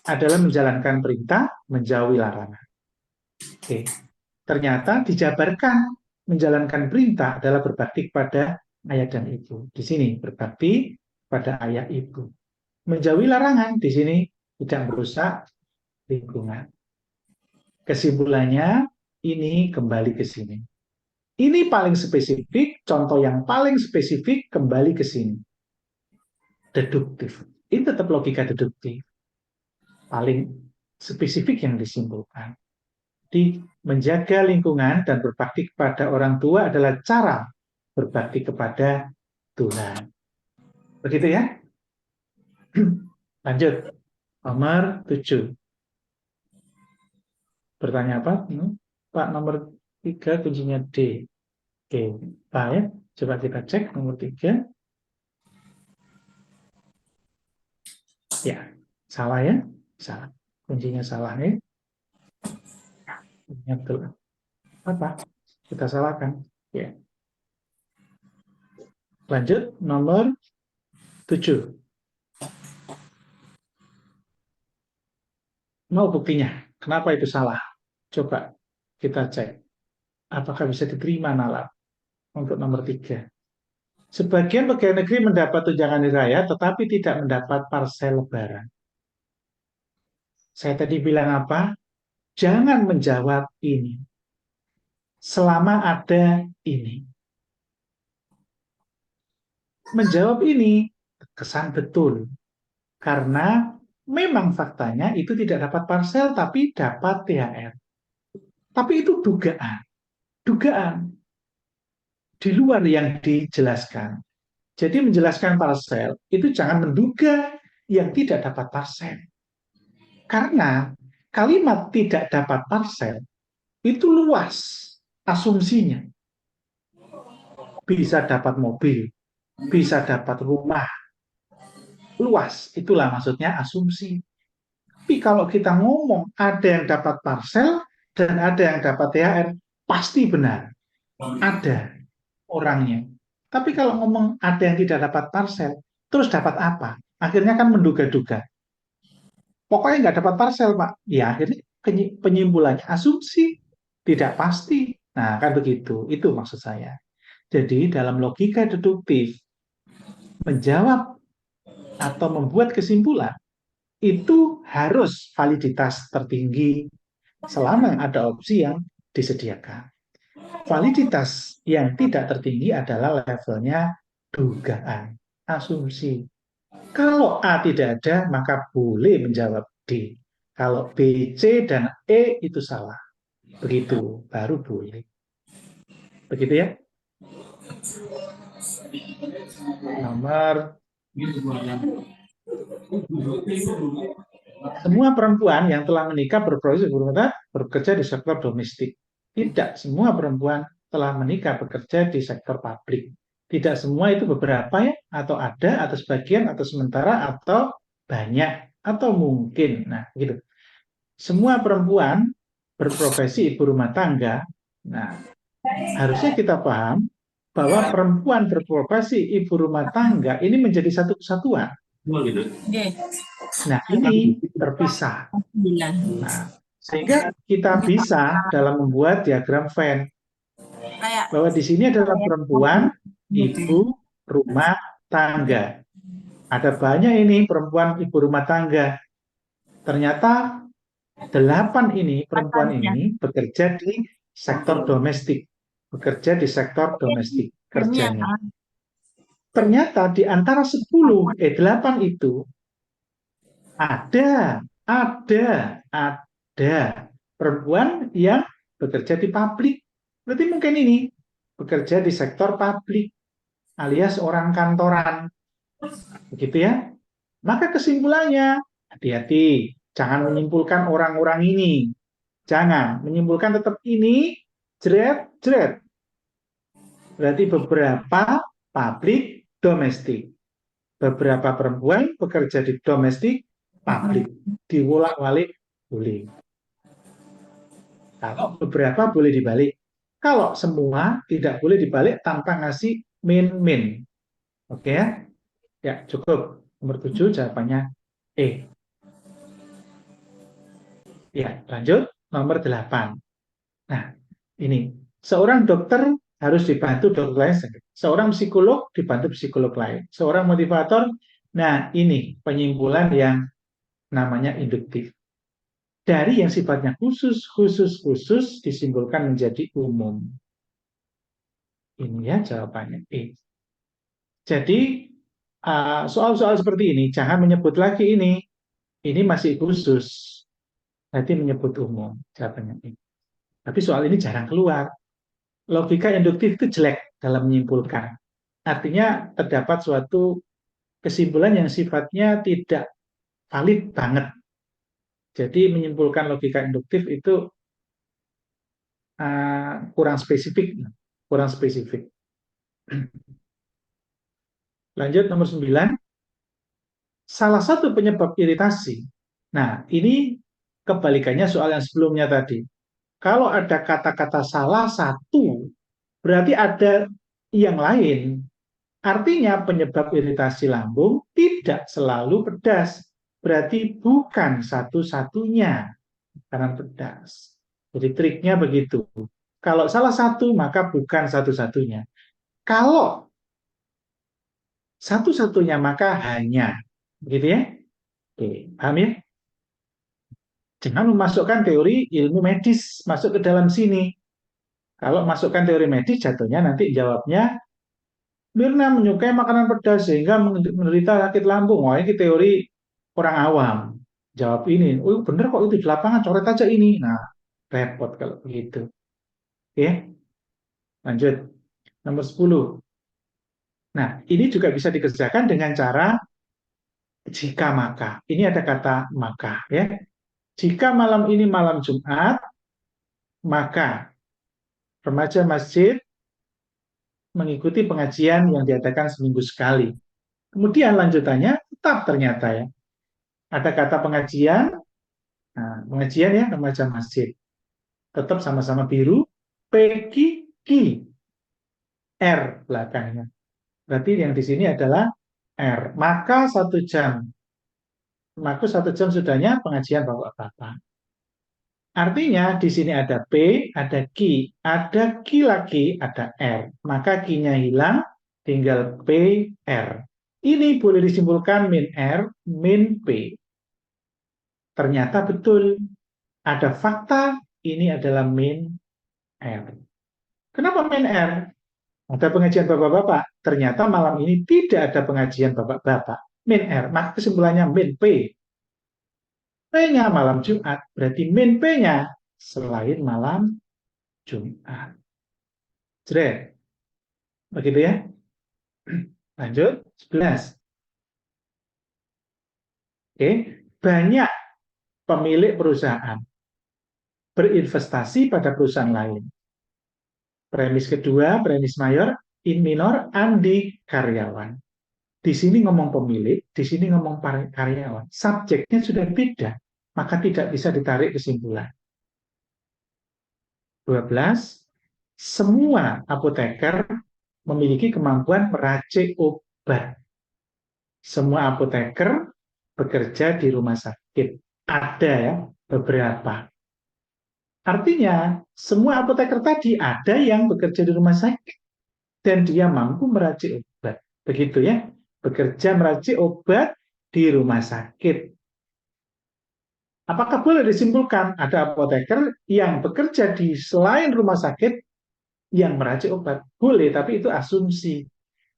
adalah menjalankan perintah, menjauhi larangan. Oke. Ternyata dijabarkan menjalankan perintah adalah berbakti kepada ayah dan ibu. Di sini berbakti pada ayah ibu. Menjauhi larangan di sini tidak merusak lingkungan. Kesimpulannya ini kembali ke sini. Ini paling spesifik, contoh yang paling spesifik kembali ke sini. Deduktif. Ini tetap logika deduktif. Paling spesifik yang disimpulkan. Di menjaga lingkungan dan berbakti kepada orang tua adalah cara berbakti kepada Tuhan. Begitu ya? Lanjut. Nomor 7. Bertanya apa? Pak, nomor 3 kuncinya D. Oke, Pak ya. Coba kita cek nomor 3. Ya, salah ya. Salah. Kuncinya salah ya. Kuncinya betul. Apa? Kita salahkan. Ya. Lanjut, nomor 7. Mau buktinya? Kenapa itu salah? Coba kita cek. Apakah bisa diterima nalar untuk nomor 3? Sebagian pegawai negeri mendapat tunjangan hari raya tetapi tidak mendapat parsel lebaran. Saya tadi bilang apa? Jangan menjawab ini. Selama ada ini. Menjawab ini kesan betul. Karena memang faktanya itu tidak dapat parsel tapi dapat THR. Tapi itu dugaan. Dugaan. Di luar yang dijelaskan. Jadi menjelaskan parsel itu jangan menduga yang tidak dapat parsel. Karena kalimat tidak dapat parsel itu luas asumsinya. Bisa dapat mobil, bisa dapat rumah. Luas, itulah maksudnya asumsi. Tapi kalau kita ngomong ada yang dapat parsel dan ada yang dapat THR, pasti benar. Ada orangnya. Tapi kalau ngomong ada yang tidak dapat parsel, terus dapat apa? Akhirnya kan menduga-duga. Pokoknya nggak dapat parsel, Pak. Ya, akhirnya penyimpulannya asumsi, tidak pasti. Nah, kan begitu. Itu maksud saya. Jadi, dalam logika deduktif, menjawab atau membuat kesimpulan, itu harus validitas tertinggi selama ada opsi yang disediakan. Validitas yang tidak tertinggi adalah levelnya dugaan, asumsi. Kalau A tidak ada, maka boleh menjawab D. Kalau B, C, dan E itu salah. Begitu, baru boleh. Begitu ya. Nomor semua perempuan yang telah menikah berprofesi ibu rumah tangga bekerja di sektor domestik. Tidak semua perempuan telah menikah bekerja di sektor publik. Tidak semua itu beberapa ya, atau ada, atau sebagian, atau sementara, atau banyak, atau mungkin. Nah, gitu. Semua perempuan berprofesi ibu rumah tangga. Nah, harusnya kita paham bahwa perempuan berprofesi ibu rumah tangga ini menjadi satu kesatuan. Nah, ini terpisah. Nah, sehingga kita bisa dalam membuat diagram Venn bahwa di sini adalah perempuan ibu rumah tangga. Ada banyak ini perempuan ibu rumah tangga. Ternyata 8 ini perempuan ini bekerja di sektor domestik. Bekerja di sektor domestik kerjanya. Ternyata di antara 8 itu ada perempuan yang bekerja di pabrik. Berarti mungkin ini bekerja di sektor pabrik alias orang kantoran. Begitu ya. Maka kesimpulannya, hati-hati, jangan menyimpulkan orang-orang ini. Jangan, menyimpulkan tetap ini, jeret. Berarti beberapa pabrik domestik. Beberapa perempuan bekerja di domestik pabrik. Diwolak-walik boleh. Kalau beberapa boleh dibalik. Kalau semua tidak boleh dibalik tanpa ngasih min-min. Oke ya? Ya, cukup. Nomor 7 jawabannya E. Ya, lanjut. Nomor 8. Nah, ini. Seorang dokter harus dibantu dokter lain. Seorang psikolog dibantu psikolog lain. Seorang motivator. Nah, ini penyimpulan yang namanya induktif. Dari yang sifatnya khusus disimpulkan menjadi umum. Ini ya jawabannya E. Jadi, soal-soal seperti ini, jangan menyebut lagi ini masih khusus. Nanti menyebut umum, jawabannya E. Tapi soal ini jarang keluar. Logika induktif itu jelek dalam menyimpulkan. Artinya terdapat suatu kesimpulan yang sifatnya tidak valid banget. Jadi menyimpulkan logika induktif itu kurang spesifik. Lanjut nomor 9. Salah satu penyebab iritasi. Nah, ini kebalikannya soal yang sebelumnya tadi. Kalau ada kata-kata salah satu, berarti ada yang lain. Artinya penyebab iritasi lambung tidak selalu pedas. Berarti bukan satu-satunya makanan pedas. Jadi triknya begitu. Kalau salah satu, maka bukan satu-satunya. Kalau satu-satunya, maka hanya. Begitu ya? Oke, paham ya? Jangan memasukkan teori ilmu medis masuk ke dalam sini. Kalau masukkan teori medis, jatuhnya nanti jawabnya, Mirna menyukai makanan pedas sehingga menderita sakit lambung. Wah, ini teori orang awam. Jawab ini, oh bener kok itu di lapangan, coret aja ini. Nah, repot kalau begitu. Oke, lanjut. Nomor 10. Nah, ini juga bisa dikerjakan dengan cara jika maka. Ini ada kata maka ya. Jika malam ini malam Jumat, maka remaja masjid mengikuti pengajian yang diadakan seminggu sekali. Kemudian lanjutannya tetap ternyata ya. Ada kata pengajian, nah, pengajian ya remaja masjid. Tetap sama-sama biru, Peggy, Ki, R belakangnya. Berarti yang di sini adalah R. Maka 1 jam sudahnya pengajian bapak-bapak. Artinya di sini ada P, ada Ki, ada Ki lagi, ada R. Maka Ki-nya hilang, tinggal P, R. Ini boleh disimpulkan min R, min P. Ternyata betul. Ada fakta, ini adalah min R. Kenapa min R? Ada pengajian bapak-bapak. Ternyata malam ini tidak ada pengajian bapak-bapak. Min R. Maka kesimpulannya min P. P-nya malam Jumat. Berarti min P-nya selain malam Jumat. Jret. Begitu ya. Lanjut. 11. Oke. Banyak pemilik perusahaan berinvestasi pada perusahaan lain. Premis kedua, premis mayor, in minor, andi karyawan. Di sini ngomong pemilik, di sini ngomong karyawan. Subjeknya sudah beda, maka tidak bisa ditarik kesimpulan. 12. Semua apoteker memiliki kemampuan meracik obat. Semua apoteker bekerja di rumah sakit. Ada ya, beberapa. Artinya, semua apoteker tadi ada yang bekerja di rumah sakit dan dia mampu meracik obat. Begitu ya, bekerja meracik obat di rumah sakit. Apakah boleh disimpulkan ada apoteker yang bekerja di selain rumah sakit yang meracik obat? Boleh, tapi itu asumsi.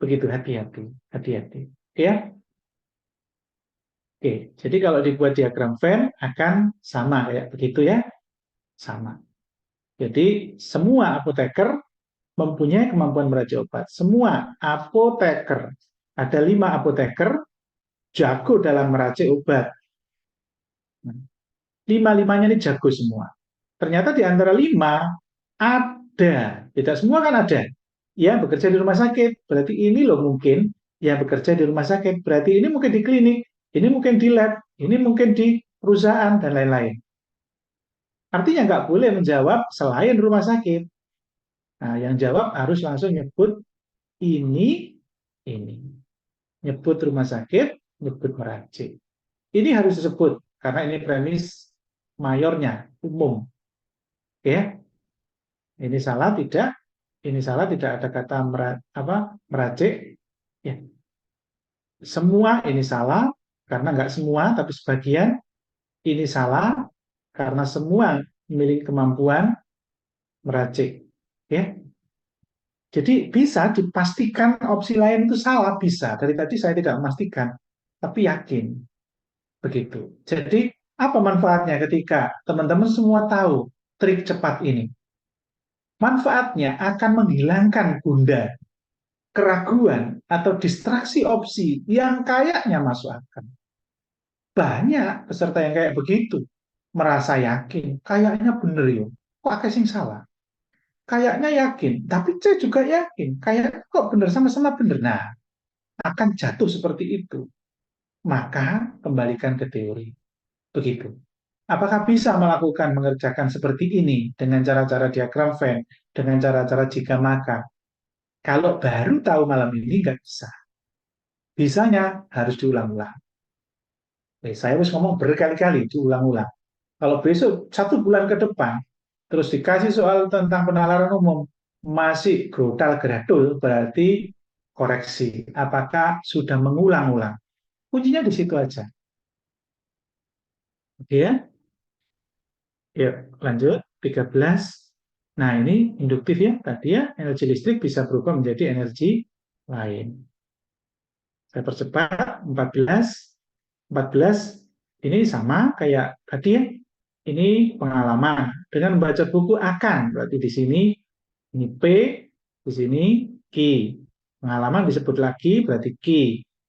Begitu, hati-hati, hati-hati. Oke ya? Oke, jadi kalau dibuat diagram Venn akan sama kayak begitu ya, sama. Jadi semua apoteker mempunyai kemampuan meracik obat. Semua apoteker, ada 5 apoteker jago dalam meracik obat. 5-limanya ini jago semua. Ternyata di antara 5 ada, tidak semua kan ada, yang bekerja di rumah sakit. Berarti ini loh mungkin yang bekerja di rumah sakit. Berarti ini mungkin di klinik, ini mungkin di lab, ini mungkin di perusahaan, dan lain-lain. Artinya nggak boleh menjawab selain rumah sakit. Nah, yang jawab harus langsung nyebut ini, ini. Nyebut rumah sakit, nyebut meracik. Ini harus disebut, karena ini premis mayornya, umum. Oke, ini salah tidak? Ini salah tidak ada kata meracik. Ya, semua ini salah, karena nggak semua, tapi sebagian. Ini salah, karena semua memiliki kemampuan meracik. Ya, jadi bisa dipastikan opsi lain itu salah, bisa. Dari tadi saya tidak memastikan, tapi yakin. Begitu. Jadi apa manfaatnya ketika teman-teman semua tahu trik cepat ini? Manfaatnya akan menghilangkan gundah, keraguan, atau distraksi opsi yang kayaknya masuk akal. Banyak peserta yang kayak begitu, merasa yakin, kayaknya bener yo, kok akeh sing salah. Kayaknya yakin, tapi saya juga yakin, kayak kok bener sama-sama bener. Nah, akan jatuh seperti itu. Maka kembalikan ke teori. Begitu. Apakah bisa mengerjakan seperti ini dengan cara-cara diagram Venn, dengan cara-cara jika maka? Kalau baru tahu malam ini nggak bisa. Bisanya harus diulang-ulang. Saya harus ngomong berkali-kali, diulang-ulang. Kalau besok 1 bulan ke depan, terus dikasih soal tentang penalaran umum, masih grotal gradul, berarti koreksi. Apakah sudah mengulang-ulang? Kuncinya di situ aja. Oke ya? Yuk, lanjut. 13. Nah, ini induktif ya. Tadi ya, energi listrik bisa berubah menjadi energi lain. Saya percepat. 14. 14 ini sama kayak tadi ya. Ini pengalaman. Dengan membaca buku akan. Berarti di sini ini P, di sini Q. Pengalaman disebut lagi berarti Q.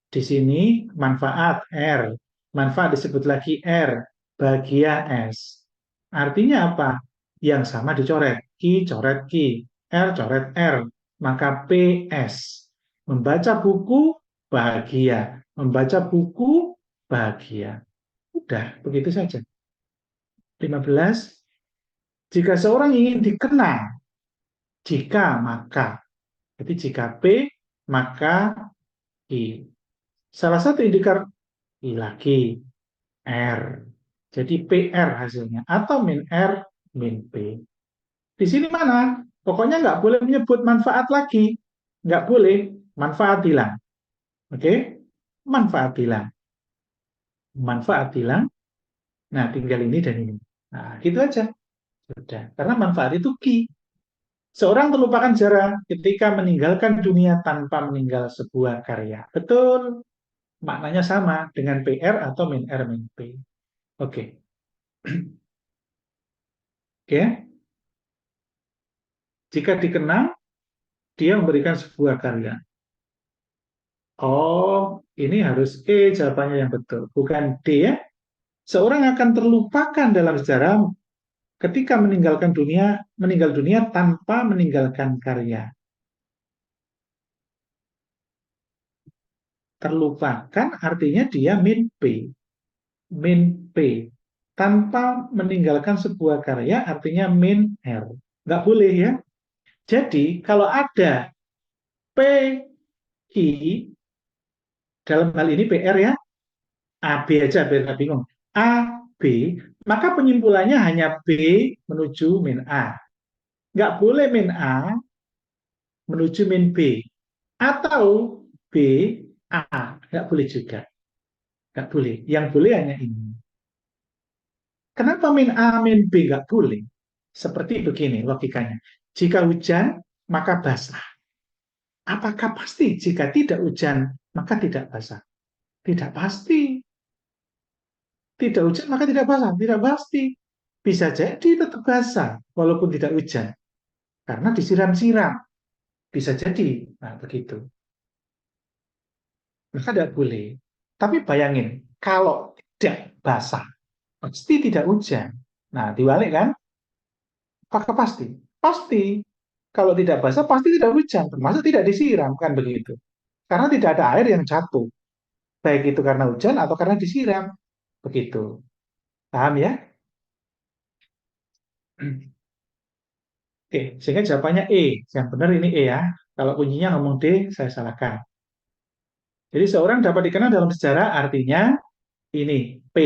Di sini manfaat R. Manfaat disebut lagi R. Bahagia S. Artinya apa? Yang sama dicoret. Q coret Q. R coret R. Maka PS. Membaca buku bahagia. Membaca buku bahagia. Udah, begitu saja. 15. Jika seorang ingin dikenang, jika maka. Jadi jika P, maka I. Salah satu indikator I lagi, R. Jadi PR hasilnya. Atau min R, min P. Di sini mana? Pokoknya nggak boleh menyebut manfaat lagi. Nggak boleh. Manfaat hilang. Oke? Manfaat hilang. Manfaat hilang. Nah, tinggal ini dan ini. Nah, gitu aja. Sudah. Karena manfaat itu key. Seorang terlupakan sejarah ketika meninggalkan dunia tanpa meninggal sebuah karya. Betul. Maknanya sama dengan PR atau min R min P. Oke. Oke. Jika dikenang, dia memberikan sebuah karya. Oh, ini harus E jawabannya yang betul. Bukan D ya. Seorang akan terlupakan dalam sejarah ketika meninggal dunia tanpa meninggalkan karya. Terlupakan artinya dia min P. Tanpa meninggalkan sebuah karya artinya min R. Nggak boleh ya. Jadi kalau ada P I dalam hal ini PR ya, A B aja biar nggak bingung. A B, maka penyimpulannya hanya B menuju min A. Nggak boleh min A menuju min B. Atau B A. Nggak boleh juga. Nggak boleh. Yang boleh hanya ini. Kenapa min A, min B nggak boleh? Seperti begini logikanya. Jika hujan, maka basah. Apakah pasti jika tidak hujan, maka tidak basah? Tidak pasti. Tidak hujan, maka tidak basah. Tidak pasti. Bisa jadi tetap basah, walaupun tidak hujan. Karena disiram-siram. Bisa jadi. Nah, begitu. Maka tidak boleh. Tapi bayangin, kalau tidak basah, pasti tidak hujan. Nah, dibalik kan? Apakah pasti? Pasti. Kalau tidak basah, pasti tidak hujan. Termasuk tidak disiram, kan begitu. Karena tidak ada air yang jatuh. Baik itu karena hujan atau karena disiram. Begitu. Paham ya? Oke, sehingga jawabannya E. Yang benar ini E ya. Kalau kuncinya ngomong D, saya salahkan. Jadi seorang dapat dikenal dalam sejarah artinya ini P.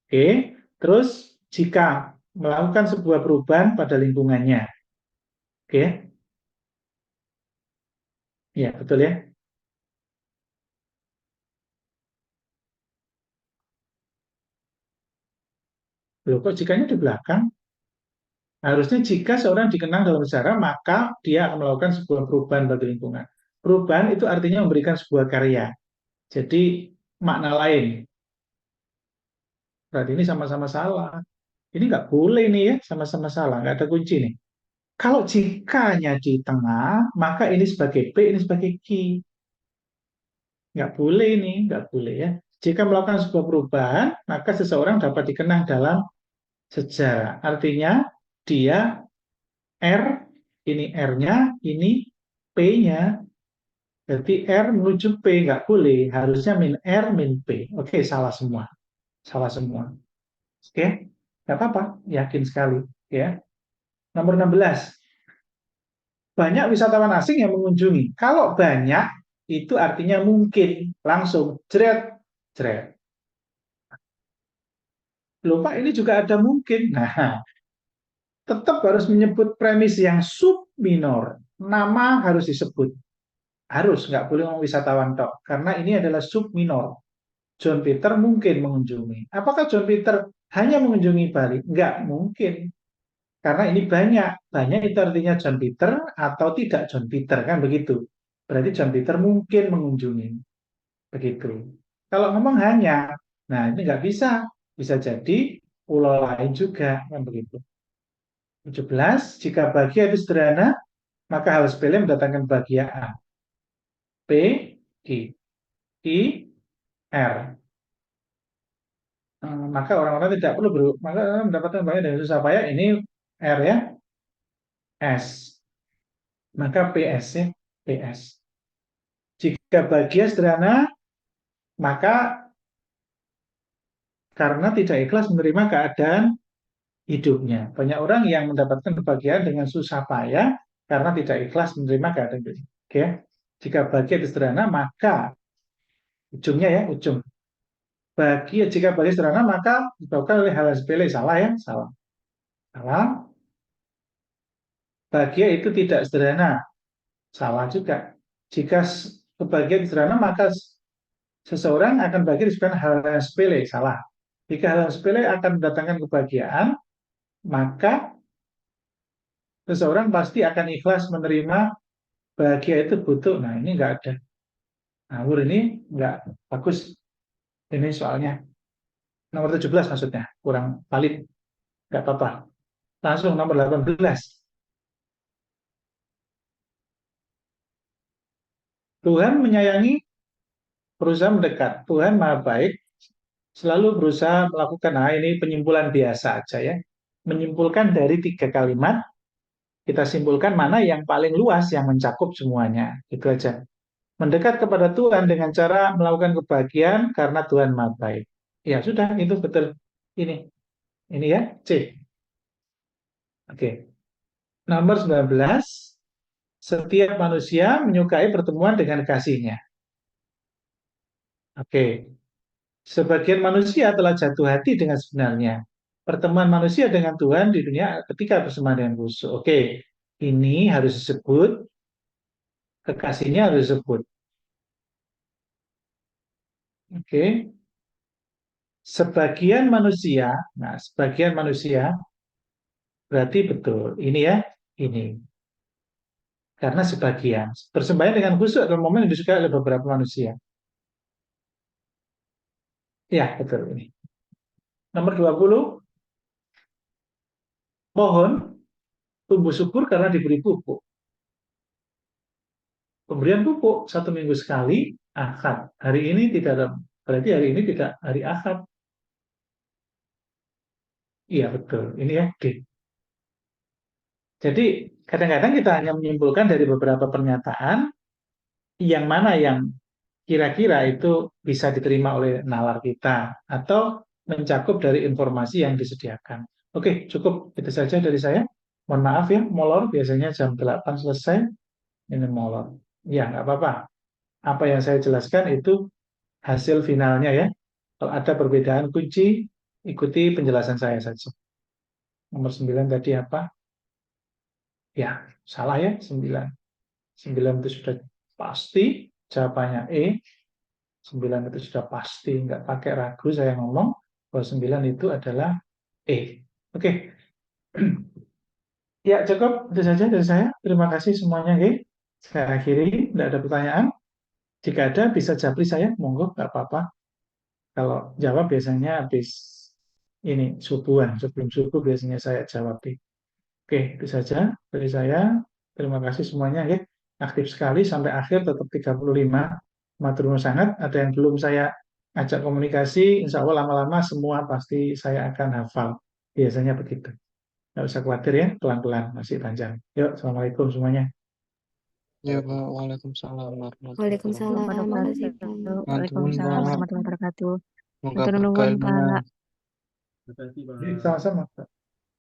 Oke. Terus jika melakukan sebuah perubahan pada lingkungannya. Oke. Ya, betul ya. Loh, kok jikanya di belakang? Harusnya jika seorang dikenang dalam sejarah, maka dia akan melakukan sebuah perubahan bagi lingkungan. Perubahan itu artinya memberikan sebuah karya. Jadi makna lain. Berarti ini sama-sama salah. Ini nggak boleh nih ya, sama-sama salah. Nggak ada kunci nih. Kalau jikanya di tengah, maka ini sebagai P, ini sebagai Q. Nggak boleh ini, nggak boleh ya. Jika melakukan sebuah perubahan, maka seseorang dapat dikenang dalam sejarah. Artinya dia R, ini R-nya, ini P-nya. Berarti R menuju P, nggak boleh. Harusnya min R, min P. Oke, salah semua. Salah semua. Oke, nggak apa-apa. Yakin sekali. Ya. Nomor 16. Banyak wisatawan asing yang mengunjungi. Kalau banyak, itu artinya mungkin. Langsung, jret, jret. Lupa ini juga ada mungkin. Nah, tetap harus menyebut premis yang sub minor. Nama harus disebut. Harus, nggak boleh ngomong wisatawan tok. Karena ini adalah sub minor. John Peter mungkin mengunjungi. Apakah John Peter hanya mengunjungi Bali? Nggak mungkin. Karena ini banyak. Banyak itu artinya John Peter atau tidak John Peter. Kan begitu. Berarti John Peter mungkin mengunjungi. Begitu. Kalau ngomong hanya, nah ini nggak bisa. Bisa jadi pulau lain juga. Kan begitu. 17. Jika bahagia itu sederhana, maka hal sepele mendatangkan kebahagiaan. P, I, I, R. Maka orang-orang tidak perlu maka mendapatkan banyak dari susah payah ini R ya S maka PS ya PS jika bahagia sederhana maka karena tidak ikhlas menerima keadaan hidupnya banyak orang yang mendapatkan kebahagiaan dengan susah payah karena tidak ikhlas menerima keadaan hidupnya oke jika bahagia itu sederhana maka ujungnya ya ujung bahagia jika bahagia sederhana maka disebabkan oleh hal sepele salah ya salah salah bahagia itu tidak sederhana. Salah juga. Jika kebahagiaan sederhana, maka seseorang akan bahagia disebabkan hal yang sepele. Salah. Jika hal yang sepele akan mendatangkan kebahagiaan, maka seseorang pasti akan ikhlas menerima bahagia itu butuh. Nah, ini enggak ada. Ngawur ini enggak bagus. Ini soalnya. Nomor 17 maksudnya. Kurang valid. Enggak apa-apa. Langsung nomor 18. Tuhan menyayangi berusaha mendekat. Tuhan maha baik selalu berusaha melakukan, nah ini penyimpulan biasa aja ya. Menyimpulkan dari 3 kalimat, kita simpulkan mana yang paling luas yang mencakup semuanya. Itu aja. Mendekat kepada Tuhan dengan cara melakukan kebahagiaan karena Tuhan Maha Baik. Ya sudah, itu betul. Ini ya, C. Oke. Nomor 19, setiap manusia menyukai pertemuan dengan kasihnya. Oke. Sebagian manusia telah jatuh hati dengan sebenarnya. Pertemuan manusia dengan Tuhan di dunia ketika bersama dengan khusyuk. Oke. Ini harus disebut, kekasihnya harus disebut. Oke. Sebagian manusia, nah sebagian manusia berarti betul. Ini ya, ini. Karena sebagian. Bersembahyang dengan khusyuk adalah momen yang disukai oleh beberapa manusia. Ya, betul ini. Nomor 20, pohon tumbuh subur karena diberi pupuk. Pemberian pupuk 1 minggu sekali, akad. Hari ini tidak ada, berarti hari ini tidak hari akad. Iya, betul. Ini ya, D. Jadi, kadang-kadang kita hanya menyimpulkan dari beberapa pernyataan, yang mana yang kira-kira itu bisa diterima oleh nalar kita, atau mencakup dari informasi yang disediakan. Oke, cukup. Itu saja dari saya. Mohon maaf ya, molor. Biasanya jam 8 selesai. Ini molor. Ya, nggak apa-apa. Apa yang saya jelaskan itu hasil finalnya ya. Kalau ada perbedaan kunci, ikuti penjelasan saya saja. Nomor 9 tadi apa? Ya, salah ya, 9. 9 itu sudah pasti, jawabannya E. 9 itu sudah pasti, nggak pakai ragu saya ngomong, bahwa 9 itu adalah E. Oke, ya cukup, itu saja dari saya. Terima kasih semuanya. Saya akhiri, tidak ada pertanyaan. Jika ada, bisa japri saya, monggo, nggak apa-apa. Kalau jawab biasanya habis ini subuhan, sebelum subuh biasanya saya jawab. Oke, itu saja dari saya. Terima kasih semuanya ya. Aktif sekali sampai akhir tetap 35. Matur nuwun sangat. Ada yang belum saya ajak komunikasi, insya Allah lama-lama semua pasti saya akan hafal. Biasanya begitu. Nggak usah khawatir ya, pelan-pelan masih panjang. Yuk, Assalamualaikum semuanya. Ya, Pak. Waalaikumsalam warahmatullahi Waalaikumsalam. Makasih, wabarakatuh. Pak. Nuwun, Waalaikumsalam Pak. warahmatullahi wabarakatuh. Semoga Matur nuwun, berkahnya. Pak. Sama-sama.